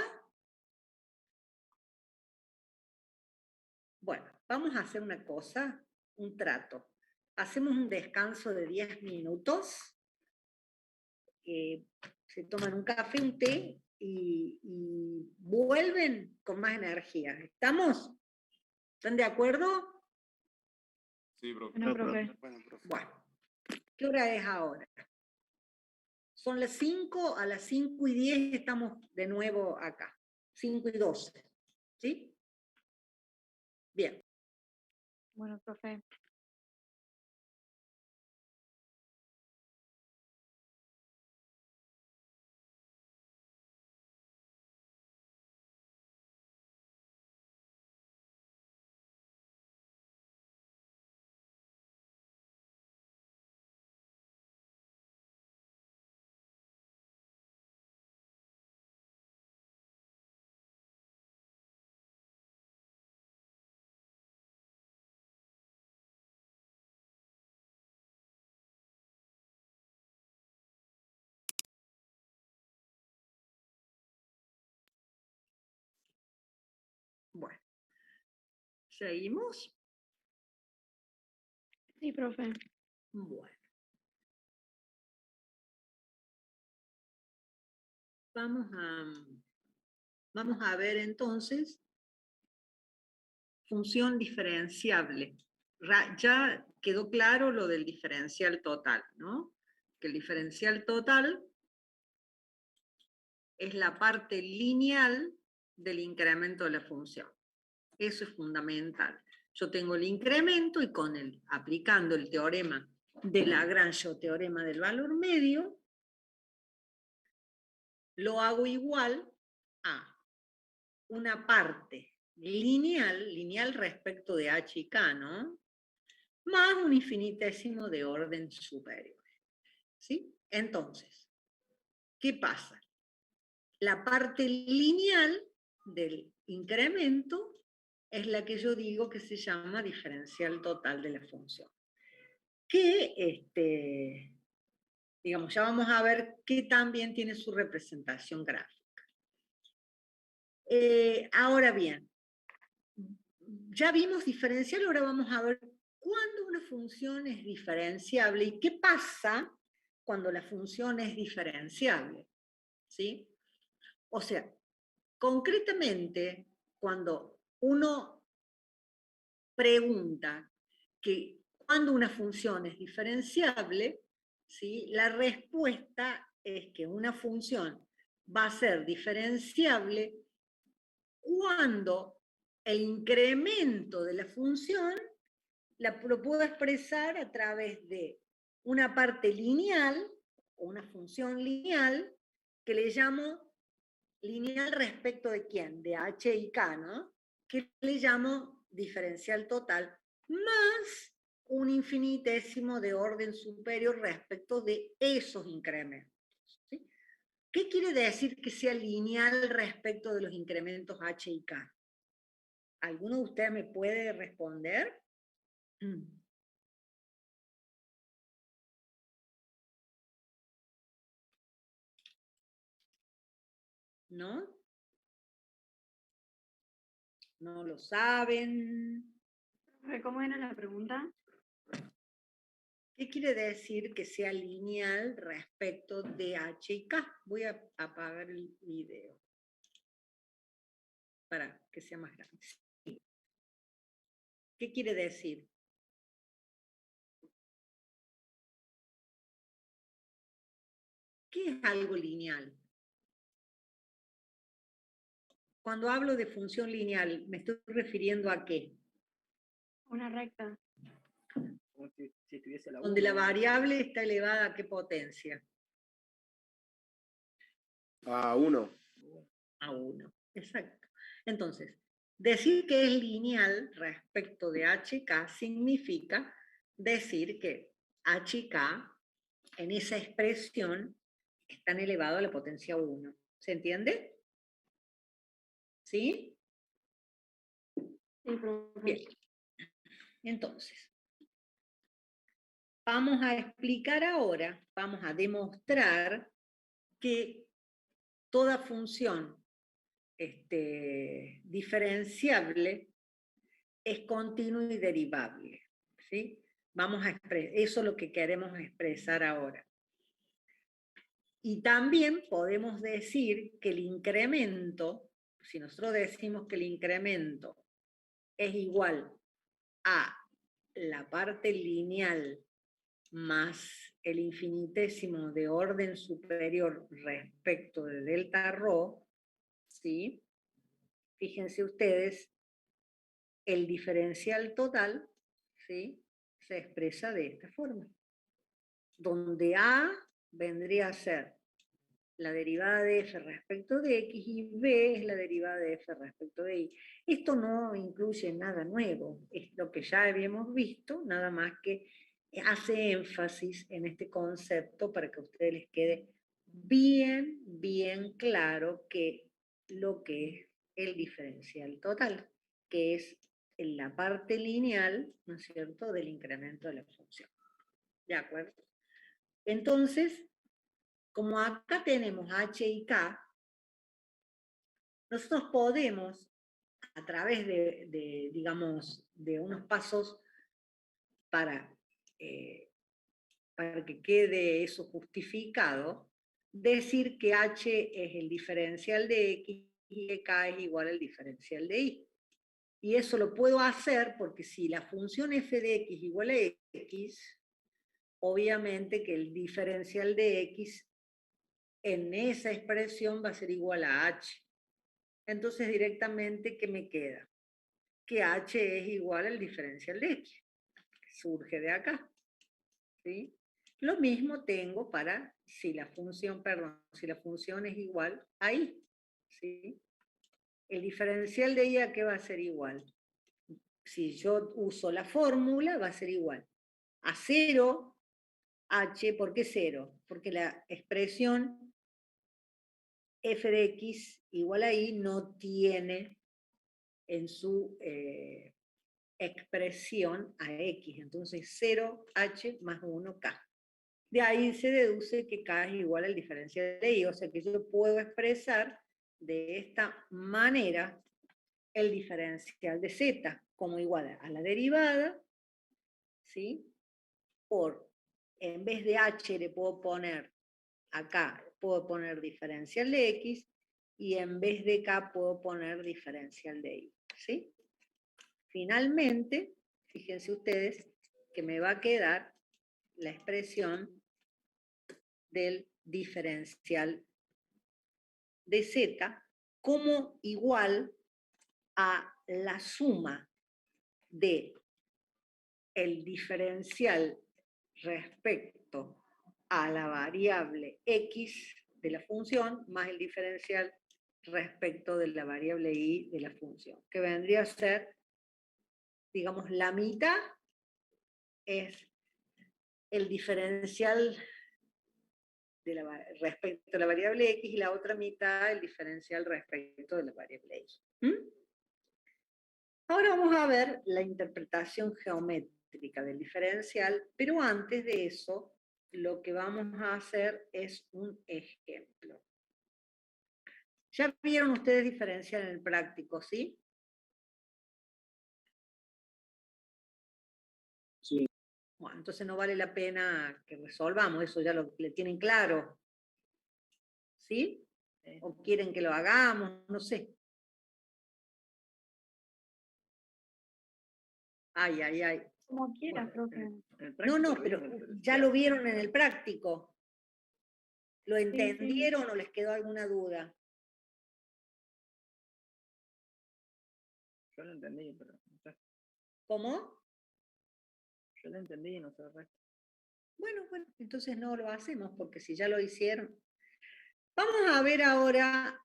Bueno, vamos a hacer una cosa, un trato. Hacemos un descanso de 10 minutos, se toman un café, un té y vuelven con más energía. ¿Estamos? ¿Están de acuerdo? Sí, profe. Bueno, profe. Bueno, ¿qué hora es ahora? Son las 5, a las 5:10 estamos de nuevo acá. 5:12. ¿Sí? Bien. Bueno, profe. Bueno. ¿Seguimos? Sí, profe. Bueno. Vamos a ver entonces función diferenciable. Ya quedó claro lo del diferencial total, ¿no? Que el diferencial total es la parte lineal del incremento de la función. Eso es fundamental. Yo tengo el incremento y aplicando el teorema de Lagrange o teorema del valor medio, lo hago igual a una parte lineal respecto de h y k, ¿no? Más un infinitésimo de orden superior. ¿Sí? Entonces, ¿qué pasa? La parte lineal del incremento es la que yo digo que se llama diferencial total de la función. Que, digamos, ya vamos a ver que también tiene su representación gráfica. Ahora bien, ya vimos diferencial, ahora vamos a ver cuándo una función es diferenciable y qué pasa cuando la función es diferenciable. ¿Sí? O sea, concretamente, cuando uno pregunta que cuando una función es diferenciable, ¿sí? La respuesta es que una función va a ser diferenciable cuando el incremento de la función lo puedo expresar a través de una parte lineal, o una función lineal, que le llamo lineal respecto de quién, de h y k, ¿no? Que le llamo diferencial total, más un infinitésimo de orden superior respecto de esos incrementos. ¿Sí? ¿Qué quiere decir que sea lineal respecto de los incrementos h y k? ¿Alguno de ustedes me puede responder? ¿No? ¿No lo saben? Profe, ¿cómo era la pregunta? ¿Qué quiere decir que sea lineal respecto de H y K? Voy a apagar el video para que sea más grande. Sí. ¿Qué quiere decir? ¿Qué es algo lineal? Cuando hablo de función lineal, ¿me estoy refiriendo a qué? Una recta. Como si estuviese la Donde uno, la variable está elevada a qué potencia? A 1. A 1. Exacto. Entonces, decir que es lineal respecto de HK significa decir que HK en esa expresión están elevados a la potencia 1. ¿Se entiende? ¿Sí? Sí, profe. Bien. Entonces, vamos a explicar ahora, vamos a demostrar que toda función diferenciable es continua y derivable. ¿Sí? Eso es lo que queremos expresar ahora. Y también podemos decir que el incremento, si nosotros decimos que el incremento es igual a la parte lineal más el infinitésimo de orden superior respecto de delta rho, ¿sí? Fíjense ustedes, el diferencial total, ¿sí?, se expresa de esta forma, donde A vendría a ser la derivada de f respecto de x y b es la derivada de f respecto de y. Esto no incluye nada nuevo, es lo que ya habíamos visto, nada más que hace énfasis en este concepto para que a ustedes les quede bien, bien claro que lo que es el diferencial total, que es en la parte lineal, ¿no es cierto?, del incremento de la función. ¿De acuerdo? Entonces, como acá tenemos H y K, nosotros podemos, a través digamos, de unos pasos para que quede eso justificado, decir que H es el diferencial de X y que K es igual al diferencial de Y. Y eso lo puedo hacer porque si la función f de X igual a X, obviamente que el diferencial de X en esa expresión va a ser igual a H. Entonces directamente, ¿qué me queda? Que H es igual al diferencial de X, que surge de acá. ¿Sí? Lo mismo tengo para si la función es igual a Y. ¿Sí? El diferencial de Y, ¿a qué va a ser igual? Si yo uso la fórmula, va a ser igual a 0, H, ¿por qué 0? Porque la expresión f de x igual a y no tiene en su expresión a x, entonces 0h más 1k. De ahí se deduce que k es igual al diferencial de y, o sea que yo puedo expresar de esta manera el diferencial de z como igual a la derivada, ¿sí?, por, en vez de h le puedo poner acá, puedo poner diferencial de x, y en vez de k puedo poner diferencial de y, ¿sí? Finalmente, fíjense ustedes que me va a quedar la expresión del diferencial de z como igual a la suma de el diferencial respecto a la variable x de la función más el diferencial respecto de la variable y de la función, que vendría a ser, digamos, la mitad es el diferencial respecto a la variable x y la otra mitad el diferencial respecto de la variable y. Ahora vamos a ver la interpretación geométrica del diferencial, pero antes de eso, lo que vamos a hacer es un ejemplo. Ya vieron ustedes diferenciar en el práctico, ¿sí? Sí. Bueno, entonces no vale la pena que resolvamos, eso ya lo tienen claro. ¿Sí? ¿O quieren que lo hagamos? No sé. Ay, ay, ay. Como quiera, profe. No, pero ya lo vieron en el práctico. ¿Lo sí. entendieron o les quedó alguna duda? Yo lo entendí, pero no sé. ¿Cómo? Yo lo entendí y no sé el resto. Bueno, entonces no lo hacemos, porque si ya lo hicieron. Vamos a ver ahora,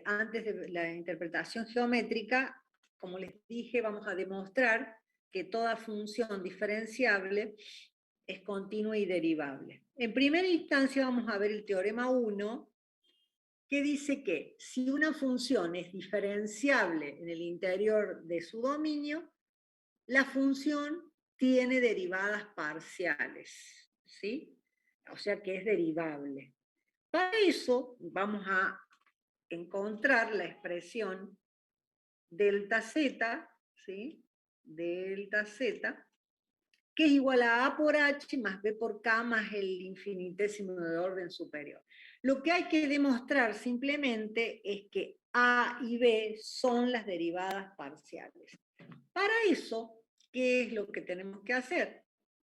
antes de la interpretación geométrica, como les dije, vamos a demostrar que toda función diferenciable es continua y derivable. En primera instancia vamos a ver el teorema 1, que dice que si una función es diferenciable en el interior de su dominio, la función tiene derivadas parciales, ¿sí? O sea que es derivable. Para eso vamos a encontrar la expresión delta z, ¿sí? Delta z, que es igual a A por H más B por K más el infinitésimo de orden superior. Lo que hay que demostrar simplemente es que A y B son las derivadas parciales. Para eso, ¿qué es lo que tenemos que hacer?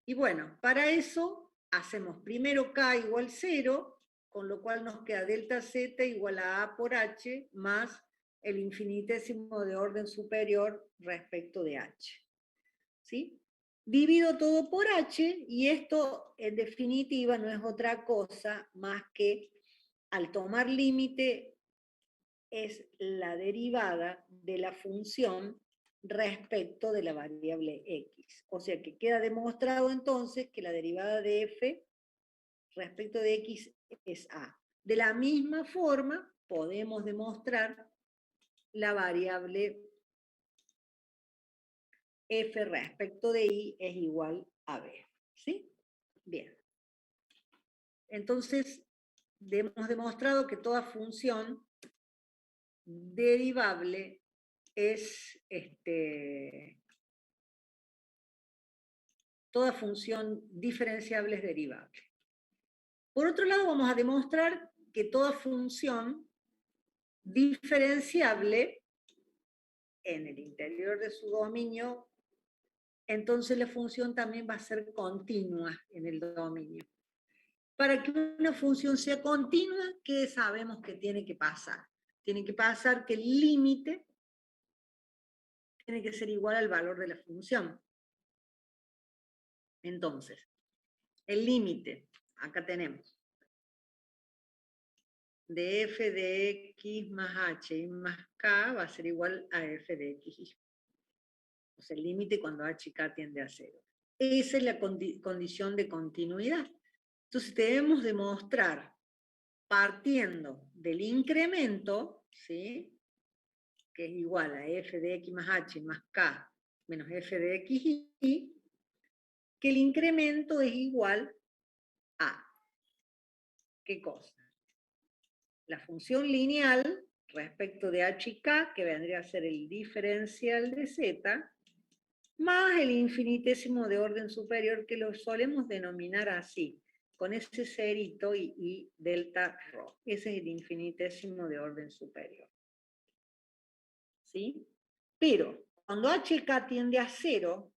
Y bueno, para eso hacemos primero K igual 0, con lo cual nos queda delta Z igual a A por H más el infinitésimo de orden superior respecto de H. ¿Sí? Divido todo por H y esto en definitiva no es otra cosa más que al tomar límite es la derivada de la función respecto de la variable x. O sea que queda demostrado entonces que la derivada de f respecto de x es a. De la misma forma podemos demostrar la variable f respecto de y es igual a b. ¿Sí? Bien. Entonces, hemos demostrado que toda función derivable es toda función diferenciable es derivable. Por otro lado, vamos a demostrar que toda función diferenciable en el interior de su dominio, entonces la función también va a ser continua en el dominio. Para que una función sea continua, ¿qué sabemos que tiene que pasar? Tiene que pasar que el límite tiene que ser igual al valor de la función. Entonces, el límite, acá tenemos, de f de x más h y más k va a ser igual a f de x. O sea, el límite cuando h y k tiende a 0. Esa es la condición de continuidad. Entonces debemos demostrar, partiendo del incremento, ¿sí? Que es igual a f de x más h más k menos f de x y, que el incremento es igual a, ¿qué cosa? La función lineal respecto de h y k, que vendría a ser el diferencial de z, más el infinitésimo de orden superior, que lo solemos denominar así, con ese cerito y delta rho. Ese es el infinitésimo de orden superior. ¿Sí? Pero cuando h y k tiende a 0,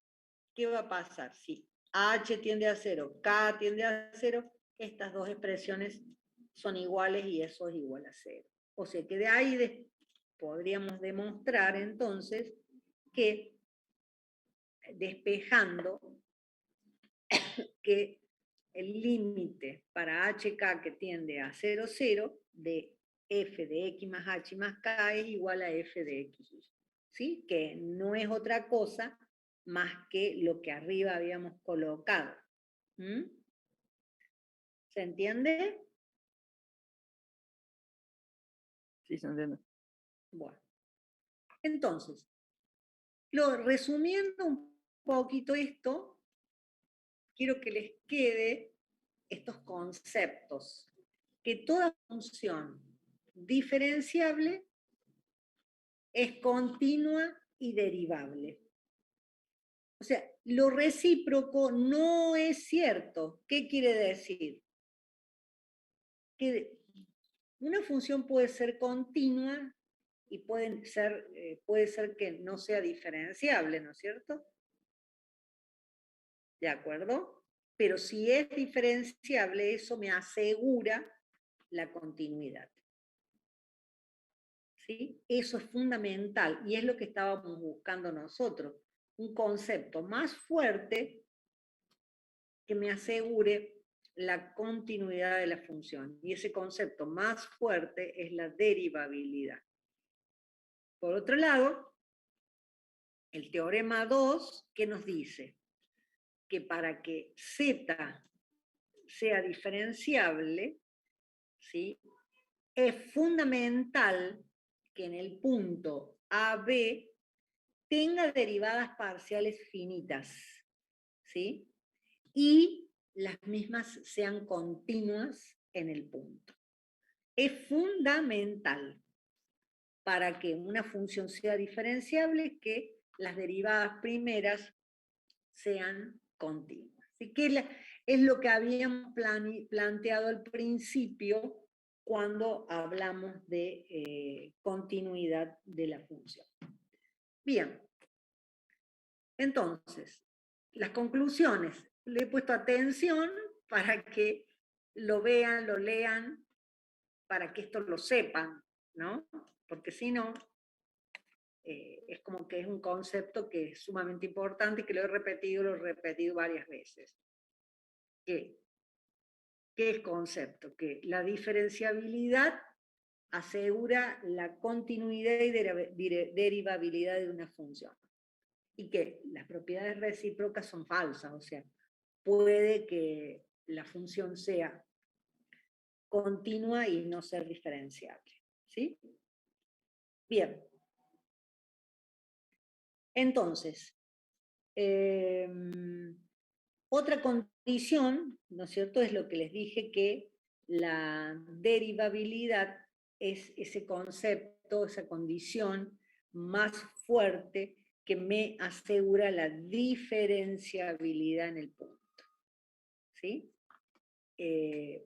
¿qué va a pasar? Si h tiende a 0, k tiende a 0, estas dos expresiones son iguales y eso es igual a 0. O sea que de ahí podríamos demostrar entonces que despejando que el límite para hk que tiende a 0, 0 de f de x más h más k es igual a f de x, ¿sí? Que no es otra cosa más que lo que arriba habíamos colocado. ¿Mm? ¿Se entiende? Sí, se entiende. Bueno. Entonces, resumiendo un poquito esto, quiero que les quede estos conceptos, que toda función diferenciable es continua y derivable. O sea, lo recíproco no es cierto. ¿Qué quiere decir? Que una función puede ser continua y puede ser que no sea diferenciable, ¿no es cierto? ¿De acuerdo? Pero si es diferenciable, eso me asegura la continuidad. ¿Sí? Eso es fundamental y es lo que estábamos buscando nosotros. Un concepto más fuerte que me asegure la continuidad de la función. Y ese concepto más fuerte es la derivabilidad. Por otro lado, el teorema 2, ¿qué nos dice? Que para que z sea diferenciable, ¿sí?, es fundamental que en el punto AB tenga derivadas parciales finitas, ¿sí?, y las mismas sean continuas en el punto. Es fundamental para que una función sea diferenciable que las derivadas primeras sean continuas. Así que es lo que habíamos planteado al principio cuando hablamos de continuidad de la función. Bien, entonces, las conclusiones. Le he puesto atención para que lo vean, lo lean, para que esto lo sepan, ¿no? Porque si no, es como que es un concepto que es sumamente importante y que lo he repetido varias veces. ¿Qué es concepto? Que la diferenciabilidad asegura la continuidad y derivabilidad de una función. Y que las propiedades recíprocas son falsas, o sea, puede que la función sea continua y no ser diferenciable. ¿Sí? Bien. Entonces, otra condición, ¿no es cierto?, es lo que les dije, que la derivabilidad es ese concepto, esa condición más fuerte que me asegura la diferenciabilidad en el punto. ¿Sí?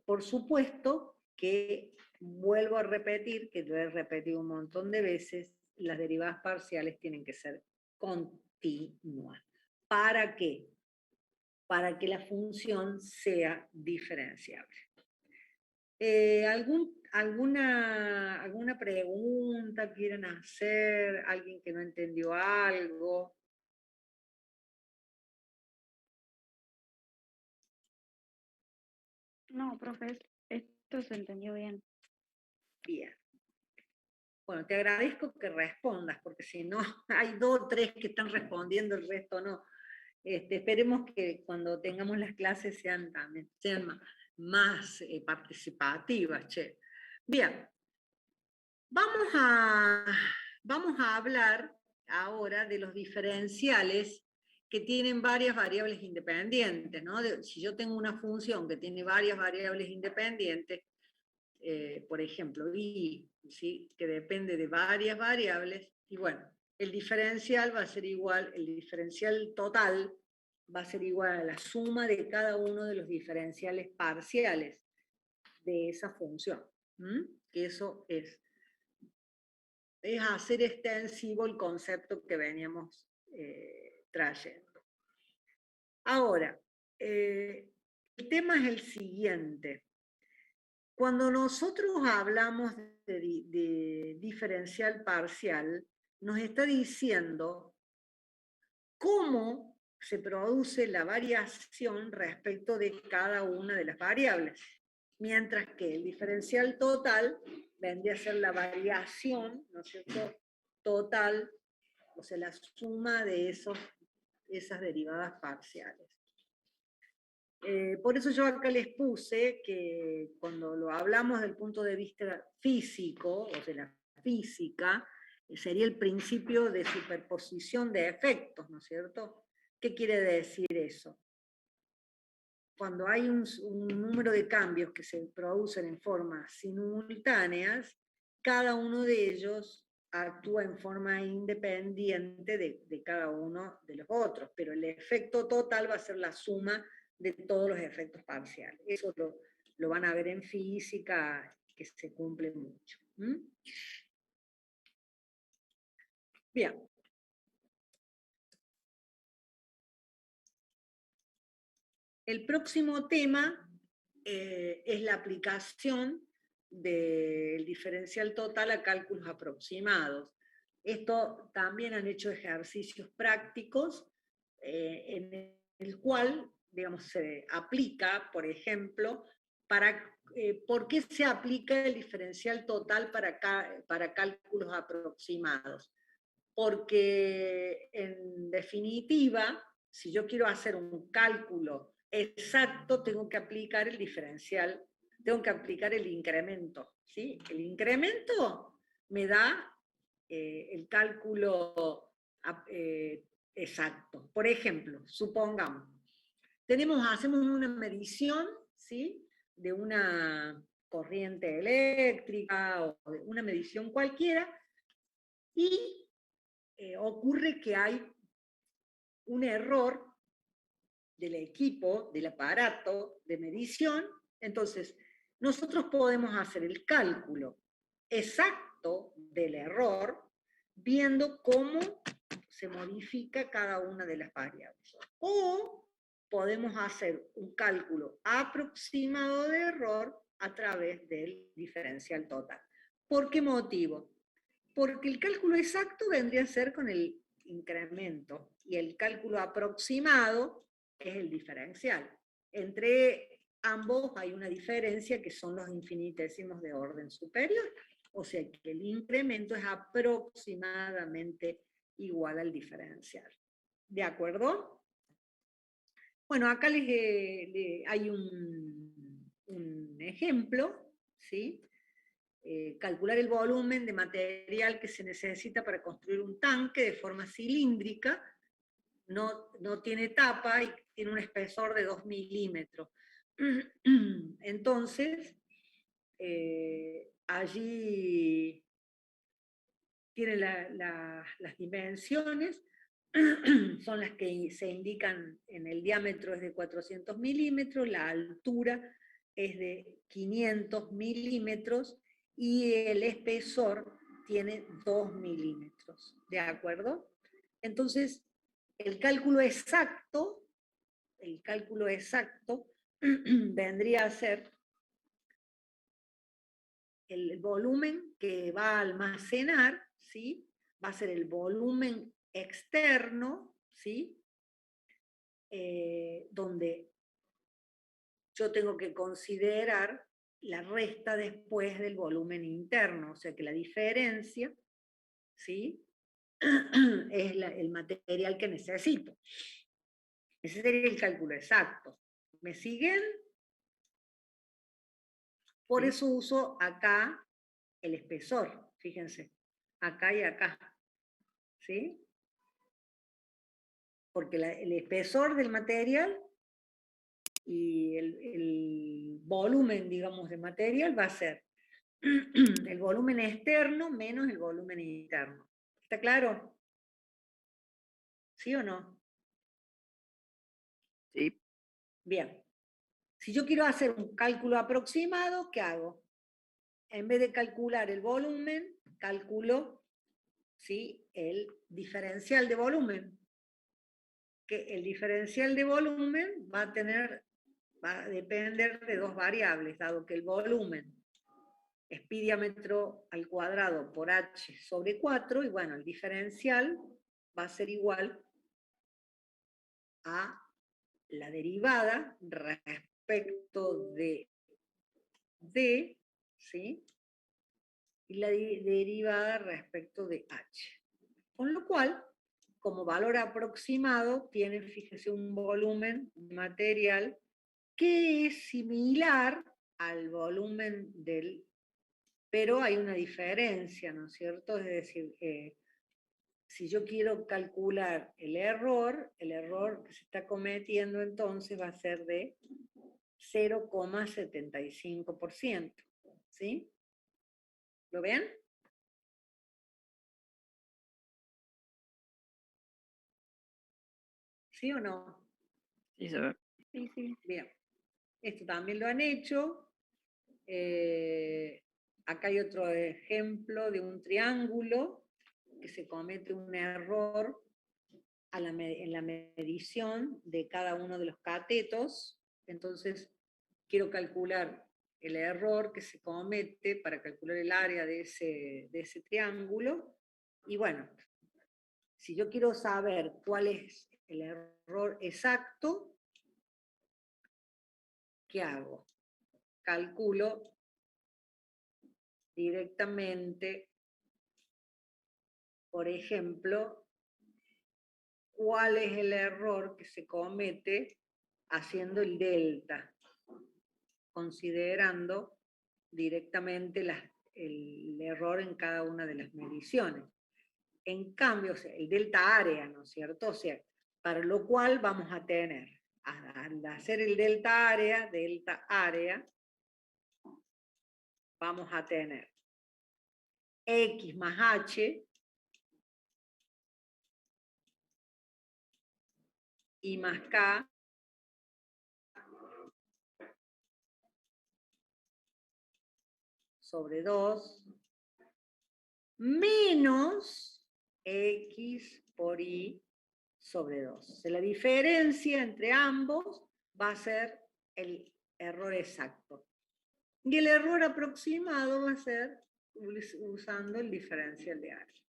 Por supuesto que vuelvo a repetir, que lo he repetido un montón de veces, las derivadas parciales tienen que ser continuas. ¿Para qué? Para que la función sea diferenciable. ¿Alguna pregunta quieren hacer? ¿Alguien que no entendió algo? No, profe, esto se entendió bien. Bien. Bueno, te agradezco que respondas, porque si no, hay 2 o 3 que están respondiendo, el resto no. Esperemos que cuando tengamos las clases sean más participativas, che. Bien, vamos a hablar ahora de los diferenciales que tienen varias variables independientes, ¿no? Si yo tengo una función que tiene varias variables independientes, por ejemplo, y, ¿sí?, que depende de varias variables, y bueno, el diferencial va a ser igual, el diferencial total va a ser igual a la suma de cada uno de los diferenciales parciales de esa función. Que eso es hacer extensivo el concepto que veníamos trayendo. Ahora, el tema es el siguiente. Cuando nosotros hablamos de diferencial parcial, nos está diciendo cómo se produce la variación respecto de cada una de las variables, mientras que el diferencial total vendría a ser la variación, ¿no es cierto?, total, o sea, la suma de esas derivadas parciales. Por eso yo acá les puse que cuando lo hablamos del punto de vista físico, o de la física, sería el principio de superposición de efectos, ¿no es cierto? ¿Qué quiere decir eso? Cuando hay un número de cambios que se producen en formas simultáneas, cada uno de ellos actúa en forma independiente de cada uno de los otros, pero el efecto total va a ser la suma de todos los efectos parciales. Eso lo van a ver en física, que se cumple mucho. Bien. El próximo tema es la aplicación del diferencial total a cálculos aproximados. Esto también han hecho ejercicios prácticos en el cual, digamos, se aplica, por ejemplo, ¿por qué se aplica el diferencial total para cálculos aproximados? Porque, en definitiva, si yo quiero hacer un cálculo exacto, tengo que aplicar el diferencial, tengo que aplicar el incremento, ¿sí? El incremento me da el cálculo exacto. Por ejemplo, supongamos, hacemos una medición, ¿sí?, de una corriente eléctrica o de una medición cualquiera, y ocurre que hay un error del equipo, del aparato de medición. Entonces, nosotros podemos hacer el cálculo exacto del error viendo cómo se modifica cada una de las variables. O podemos hacer un cálculo aproximado de error a través del diferencial total. ¿Por qué motivo? Porque el cálculo exacto vendría a ser con el incremento y el cálculo aproximado es el diferencial. Entre ambos hay una diferencia que son los infinitesimos de orden superior, o sea que el incremento es aproximadamente igual al diferencial. ¿De acuerdo? Bueno, acá hay un ejemplo, ¿sí? Calcular el volumen de material que se necesita para construir un tanque de forma cilíndrica, no tiene tapa y tiene un espesor de 2 milímetros. Entonces, allí tiene las dimensiones, son las que se indican en el diámetro, es de 400 milímetros, la altura es de 500 milímetros, y el espesor tiene 2 milímetros, ¿de acuerdo? Entonces, el cálculo exacto vendría a ser el volumen que va a almacenar, ¿sí? Va a ser el volumen externo, ¿sí? Donde yo tengo que considerar la resta después del volumen interno, o sea que la diferencia, ¿sí?, es el material que necesito. Ese sería el cálculo exacto. ¿Me siguen? Por eso uso acá el espesor, fíjense, acá y acá, ¿sí? Porque el espesor del material y el volumen, digamos, de material va a ser el volumen externo menos el volumen interno. ¿Está claro? ¿Sí o no? Sí. Bien. Si yo quiero hacer un cálculo aproximado, ¿qué hago? En vez de calcular el volumen, calculo, ¿sí?, el diferencial de volumen. Que el diferencial de volumen va a depender de dos variables, dado que el volumen es pi diámetro al cuadrado por h sobre 4, y bueno, el diferencial va a ser igual a la derivada respecto de d, ¿sí?, y la derivada respecto de h. Con lo cual, como valor aproximado, tiene, fíjese, un volumen material que es similar al volumen pero hay una diferencia, ¿no es cierto? Es decir, si yo quiero calcular el error que se está cometiendo entonces va a ser de 0,75%, ¿sí? ¿Lo ven? ¿Sí o no? Sí, se ve. Sí, sí. Bien. Esto también lo han hecho. Acá hay otro ejemplo de un triángulo que se comete un error en la medición de cada uno de los catetos. Entonces, quiero calcular el error que se comete para calcular el área de ese triángulo. Y bueno, si yo quiero saber cuál es el error exacto, ¿qué hago? Calculo directamente, por ejemplo, cuál es el error que se comete haciendo el delta, considerando directamente el error en cada una de las mediciones. En cambio, o sea, el delta área, ¿no es cierto? O sea, para lo cual vamos a tener, al hacer el delta área, vamos a tener X más H y más K sobre 2 menos X por Y sobre 2. O sea, la diferencia entre ambos va a ser el error exacto. Y el error aproximado va a ser usando el diferencial de área.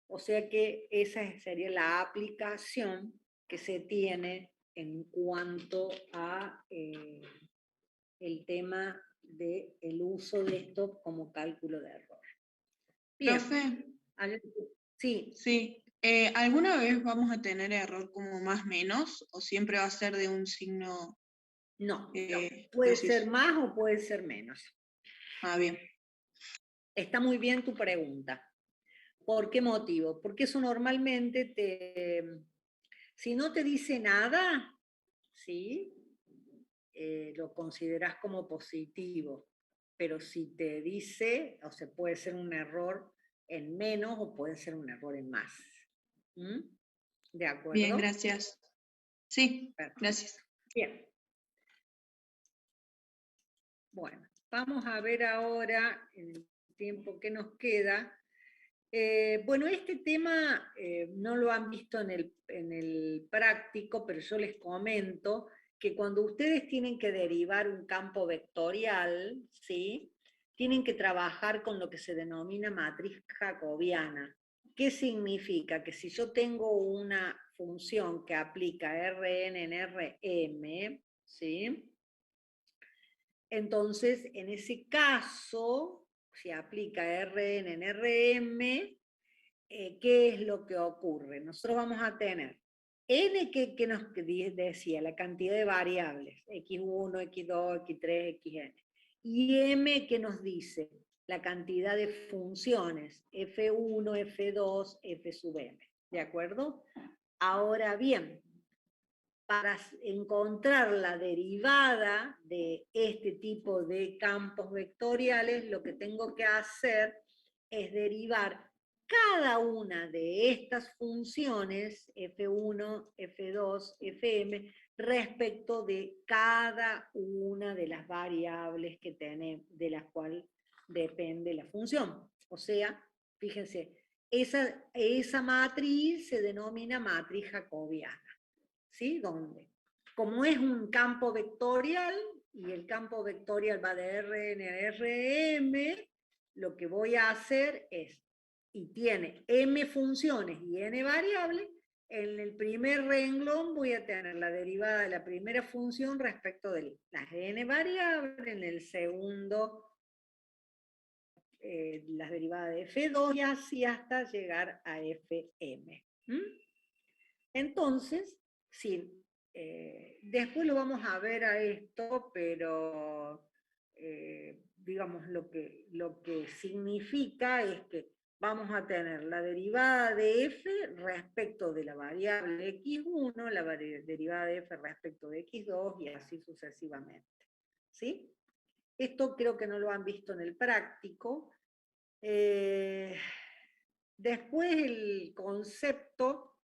O sea que esa sería la aplicación que se tiene en cuanto a el tema del uso de esto como cálculo de error. Bien. Profe, Sí, sí. ¿Alguna vez vamos a tener error como más menos o siempre va a ser de un signo? no. Puede preciso? ser más o puede ser menos. Ah, bien. Está muy bien tu pregunta. ¿Por qué motivo? Porque eso normalmente si no te dice nada, ¿sí? Lo consideras como positivo. Pero si te dice, o sea, puede ser un error en menos o puede ser un error en más. ¿De acuerdo? Bien, gracias. Sí, Perfecto. gracias. Bien. Bueno, vamos a ver ahora, en el tiempo que nos queda. Bueno, este tema no lo han visto en el práctico, pero yo les comento que cuando ustedes tienen que derivar un campo vectorial, ¿sí? Tienen que trabajar con lo que se denomina matriz jacobiana. ¿Qué significa? Que si yo tengo una función que aplica Rn en Rm, ¿sí? Entonces, en ese caso, si aplica Rn en Rm, ¿qué es lo que ocurre? Nosotros vamos a tener n que nos decía, la cantidad de variables, x1, x2, x3, xn, y m que nos dice la cantidad de funciones, f1, f2, f sub m, ¿de acuerdo? Ahora bien, para encontrar la derivada de este tipo de campos vectoriales, lo que tengo que hacer es derivar cada una de estas funciones, f1, f2, fm, respecto de cada una de las variables que tenemos, de las cuales depende la función. O sea, fíjense, esa matriz se denomina matriz jacobiana. ¿Sí? ¿Dónde? Como es un campo vectorial, y el campo vectorial va de Rn a Rm, lo que voy a hacer es, y tiene m funciones y n variables, en el primer renglón voy a tener la derivada de la primera función respecto de las n variables, en el segundo las derivadas de f2 y así hasta llegar a fm. Entonces, sí, después lo vamos a ver a esto, pero digamos lo que significa es que vamos a tener la derivada de f respecto de la variable x1, la derivada de f respecto de x2 y así sucesivamente. ¿Sí? Esto creo que no lo han visto en el práctico. Después el concepto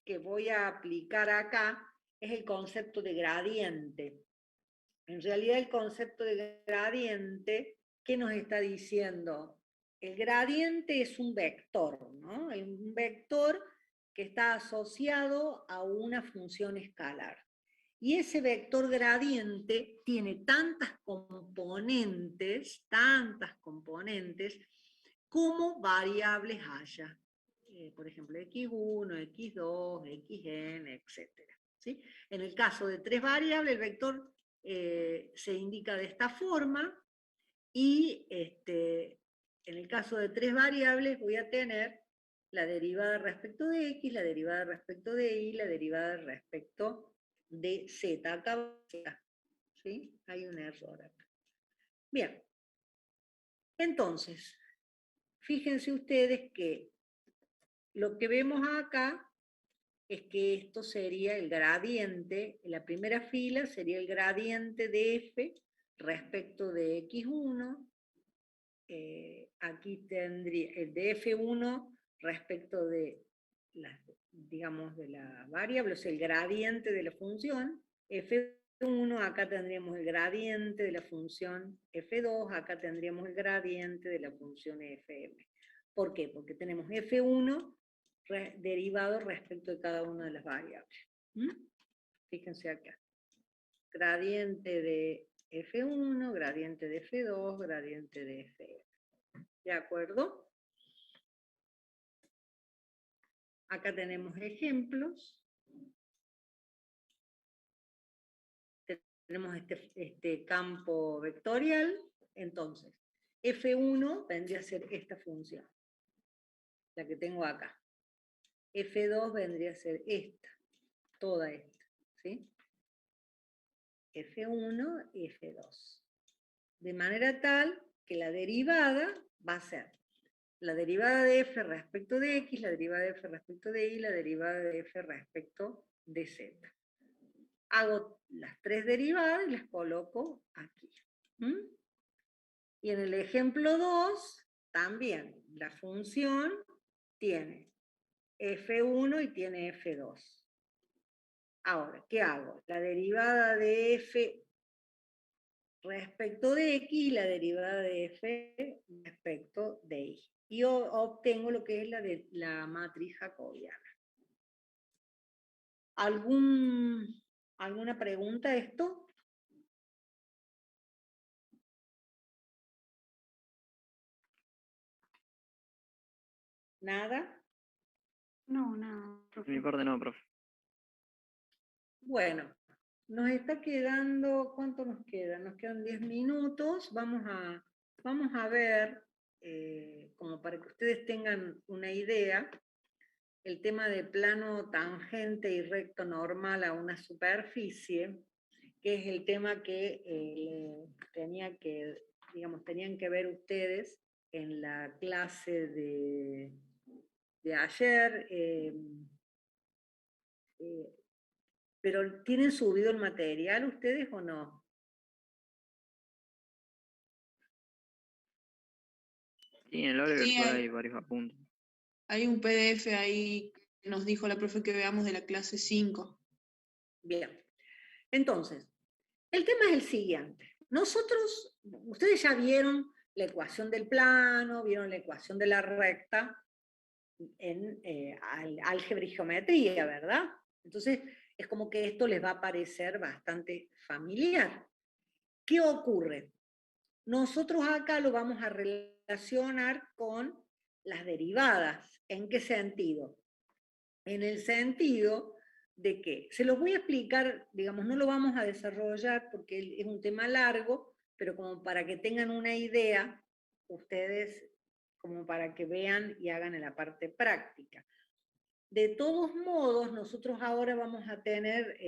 que voy a aplicar acá es el concepto de gradiente. En realidad el concepto de gradiente, ¿qué nos está diciendo? El gradiente es un vector, ¿no? Es un vector que está asociado a una función escalar. Y ese vector gradiente tiene tantas componentes como variables haya. Por ejemplo, x1, x2, xn, etc. ¿Sí? En el caso de 3 variables, el vector se indica de esta forma, y en el caso de 3 variables voy a tener la derivada respecto de x, la derivada respecto de y, la derivada respecto de z. Acá, ¿sí? Hay un error acá. Bien. Entonces, fíjense ustedes que lo que vemos acá es que esto sería el gradiente, en la primera fila sería el gradiente de f respecto de x1, aquí tendría el de f1 respecto de la, digamos, de la variable, o sea, el gradiente de la función, f1, acá tendríamos el gradiente de la función f2, acá tendríamos el gradiente de la función fm. ¿Por qué? Porque tenemos f1 derivado respecto de cada una de las variables. Fíjense acá. Gradiente de f1, gradiente de f2, gradiente de fm. ¿De acuerdo? Acá tenemos ejemplos. Tenemos este campo vectorial. Entonces, f1 vendría a ser esta función, la que tengo acá. f2 vendría a ser esta, toda esta, ¿sí? f1 y f2. De manera tal que la derivada va a ser la derivada de f respecto de x, la derivada de f respecto de y, la derivada de f respecto de z. Hago las 3 derivadas y las coloco aquí. Y en el ejemplo 2, también la función tiene f1 y tiene f2. Ahora, ¿qué hago? La derivada de f respecto de x y la derivada de f respecto de y. Y obtengo lo que es la matriz jacobiana. ¿Alguna pregunta a esto? ¿Nada? No, nada, Por mi parte no, profe. Bueno, nos está quedando, ¿cuánto nos queda? Nos quedan 10 minutos. Vamos a ver, como para que ustedes tengan una idea, el tema de plano tangente y recto normal a una superficie, que es el tema que tenían que ver ustedes en la clase de ayer. Pero ¿tienen subido el material ustedes o no? Sí, en el aula Sí, virtual hay varios apuntes. hay un PDF ahí que nos dijo la profe que veamos de la clase 5. Bien. Entonces, el tema es el siguiente. Ustedes ya vieron la ecuación del plano, vieron la ecuación de la recta en álgebra y geometría, ¿verdad? Entonces, es como que esto les va a parecer bastante familiar. ¿Qué ocurre? Nosotros acá lo vamos a relacionar con las derivadas. ¿En qué sentido? En el sentido de que, se los voy a explicar, digamos, no lo vamos a desarrollar porque es un tema largo, pero como para que tengan una idea, ustedes, como para que vean y hagan en la parte práctica. De todos modos, nosotros ahora vamos a tener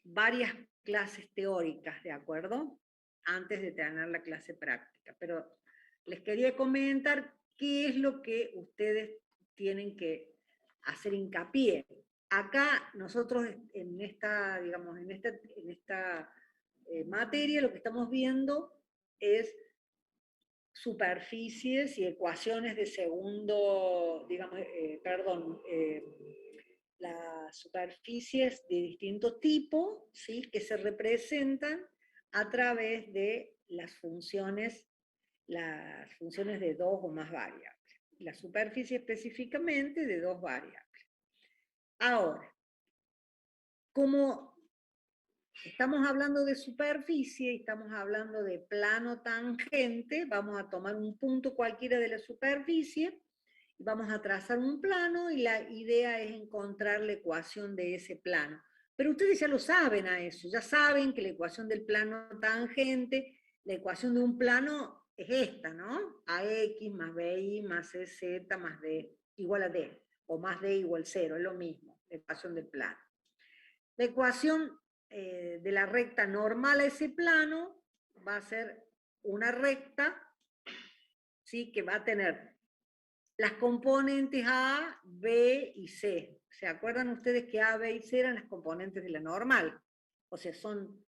varias clases teóricas, ¿de acuerdo? Antes de tener la clase práctica. Pero les quería comentar qué es lo que ustedes tienen que hacer hincapié. Acá nosotros en esta, digamos, en esta materia lo que estamos viendo es superficies y ecuaciones de segundo, digamos, las superficies de distinto tipo, ¿sí? Que se representan a través de las funciones de dos o más variables. La superficie específicamente de dos variables. Ahora, como estamos hablando de superficie y estamos hablando de plano tangente, vamos a tomar un punto cualquiera de la superficie, vamos a trazar un plano y la idea es encontrar la ecuación de ese plano. Pero ustedes ya lo saben a eso, ya saben que la ecuación del plano tangente, la ecuación de un plano es esta, ¿no? AX más BY más CZ más D igual a D, o más D igual 0, es lo mismo, la ecuación del plano. La ecuación de la recta normal a ese plano va a ser una recta, ¿sí? Que va a tener las componentes A, B y C. ¿Se acuerdan ustedes que A, B y C eran las componentes de la normal? O sea, son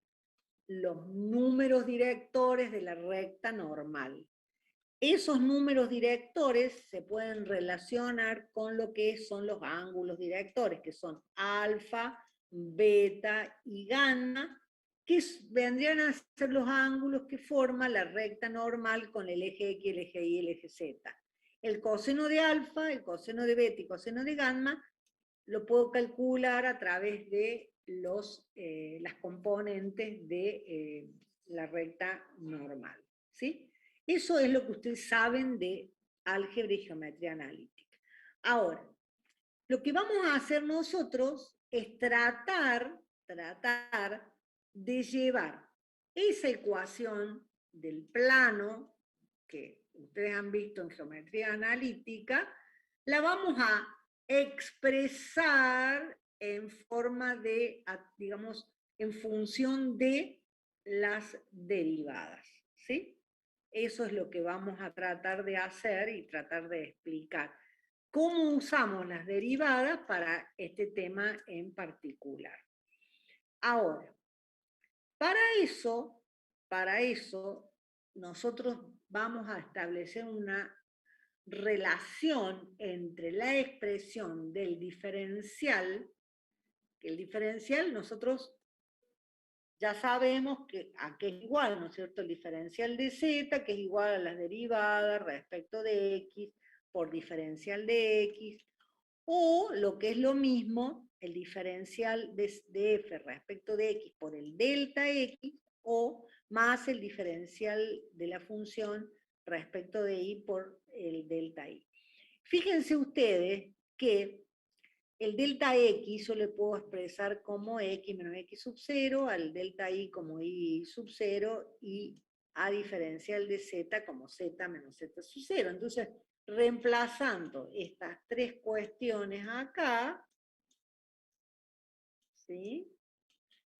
los números directores de la recta normal. Esos números directores se pueden relacionar con lo que son los ángulos directores, que son alfa, beta y gamma, que vendrían a ser los ángulos que forman la recta normal con el eje X, el eje Y y el eje Z. El coseno de alfa, el coseno de beta y el coseno de gamma lo puedo calcular a través de las componentes de la recta normal, ¿sí? Eso es lo que ustedes saben de álgebra y geometría analítica. Ahora, lo que vamos a hacer nosotros es tratar de llevar esa ecuación del plano que ustedes han visto en geometría analítica, la vamos a expresar en forma de, digamos, en función de las derivadas, ¿sí? Eso es lo que vamos a tratar de hacer y tratar de explicar. ¿Cómo usamos las derivadas para este tema en particular? Ahora, para eso, nosotros vamos a establecer una relación entre la expresión del diferencial, que el diferencial nosotros ya sabemos a qué es igual, ¿no es cierto? El diferencial de z, que es igual a las derivadas respecto de x por diferencial de x, o lo que es lo mismo, el diferencial de f respecto de x por el delta x, o más el diferencial de la función respecto de y por el delta y. Fíjense ustedes que el delta x yo le puedo expresar como x menos x sub 0, al delta y como y sub 0, y a diferencial de z como z menos z sub 0. Entonces, reemplazando estas tres cuestiones acá, ¿sí?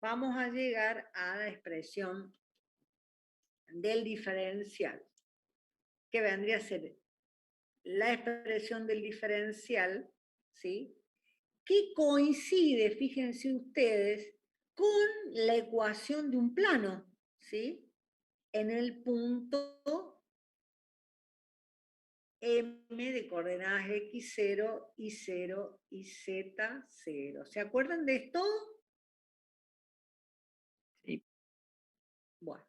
Vamos a llegar a la expresión del diferencial, que vendría a ser la expresión del diferencial, ¿sí? Que coincide, fíjense ustedes, con la ecuación de un plano, ¿sí? En el punto M de coordenadas x0, y0 y z0. ¿Se acuerdan de esto? Sí. Bueno,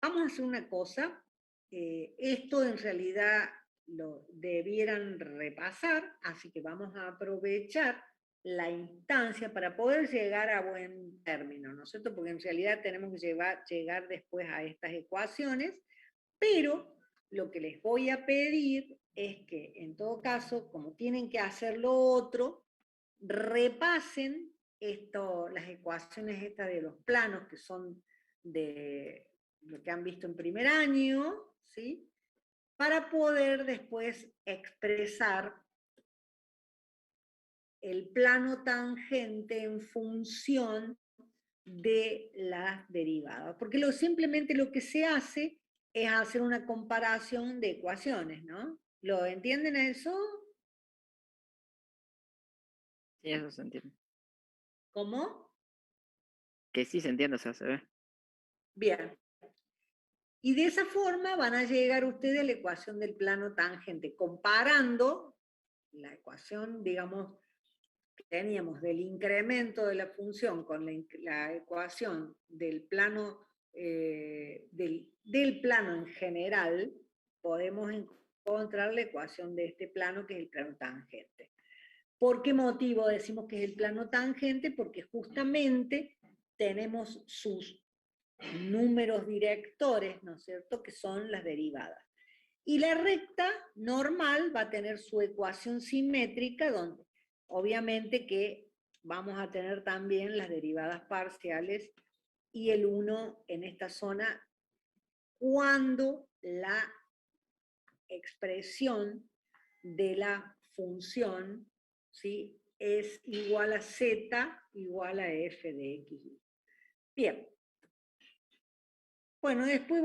vamos a hacer una cosa. Esto en realidad lo debieran repasar, así que vamos a aprovechar la instancia para poder llegar a buen término, ¿no es cierto? Porque en realidad tenemos que llegar después a estas ecuaciones, pero lo que les voy a pedir es que, en todo caso, como tienen que hacer lo otro, repasen las ecuaciones estas de los planos, que son de lo que han visto en primer año, ¿sí? Para poder después expresar el plano tangente en función de las derivadas. Porque simplemente lo que se hace es hacer una comparación de ecuaciones, ¿no? ¿Lo entienden eso? Sí, eso se entiende. ¿Cómo? Que sí se entiende, o sea, se ve. Bien. Y de esa forma van a llegar ustedes a la ecuación del plano tangente, comparando la ecuación, digamos, que teníamos del incremento de la función con la ecuación del plano, del plano en general, podemos encontrar la ecuación de este plano, que es el plano tangente. ¿Por qué motivo decimos que es el plano tangente? Porque justamente tenemos sus números directores, ¿no es cierto?, que son las derivadas. Y la recta normal va a tener su ecuación simétrica, donde obviamente que vamos a tener también las derivadas parciales y el 1 en esta zona, cuando la expresión de la función, ¿sí?, es igual a z igual a f de x. Bien. Bueno, después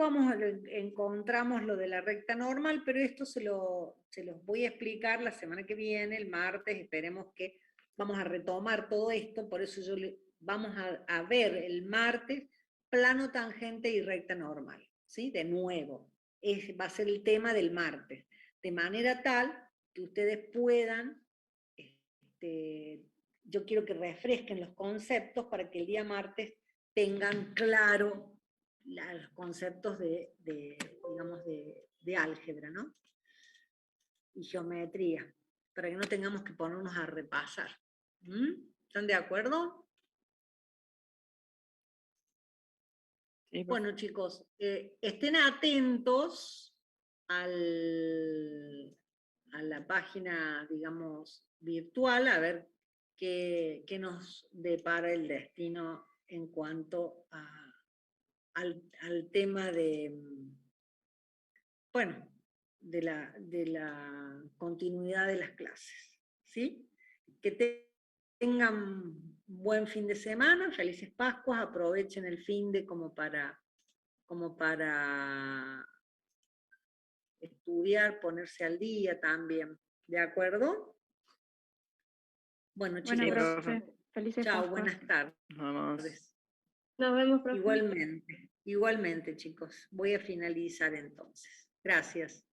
encontramos lo de la recta normal, pero esto se los voy a explicar la semana que viene, el martes. Esperemos que vamos a retomar todo esto, por eso vamos a ver el martes plano tangente y recta normal, ¿sí? De nuevo, va a ser el tema del martes, de manera tal que ustedes puedan, yo quiero que refresquen los conceptos para que el día martes tengan claro los conceptos digamos, de álgebra, ¿no? Y geometría, para que no tengamos que ponernos a repasar. ¿Están de acuerdo? Sí, bueno, chicos, estén atentos a la página, digamos, virtual, a ver qué nos depara el destino en cuanto al tema de, bueno, de la continuidad de las clases, ¿sí? Que tengan buen fin de semana, felices Pascuas, aprovechen el fin de como para estudiar, ponerse al día también, ¿de acuerdo? Bueno, Bueno, chicos, profe, felices chao, Pascuas. buenas tardes. nada más. Nos vemos, profe. Igualmente, chicos. Voy a finalizar entonces. Gracias.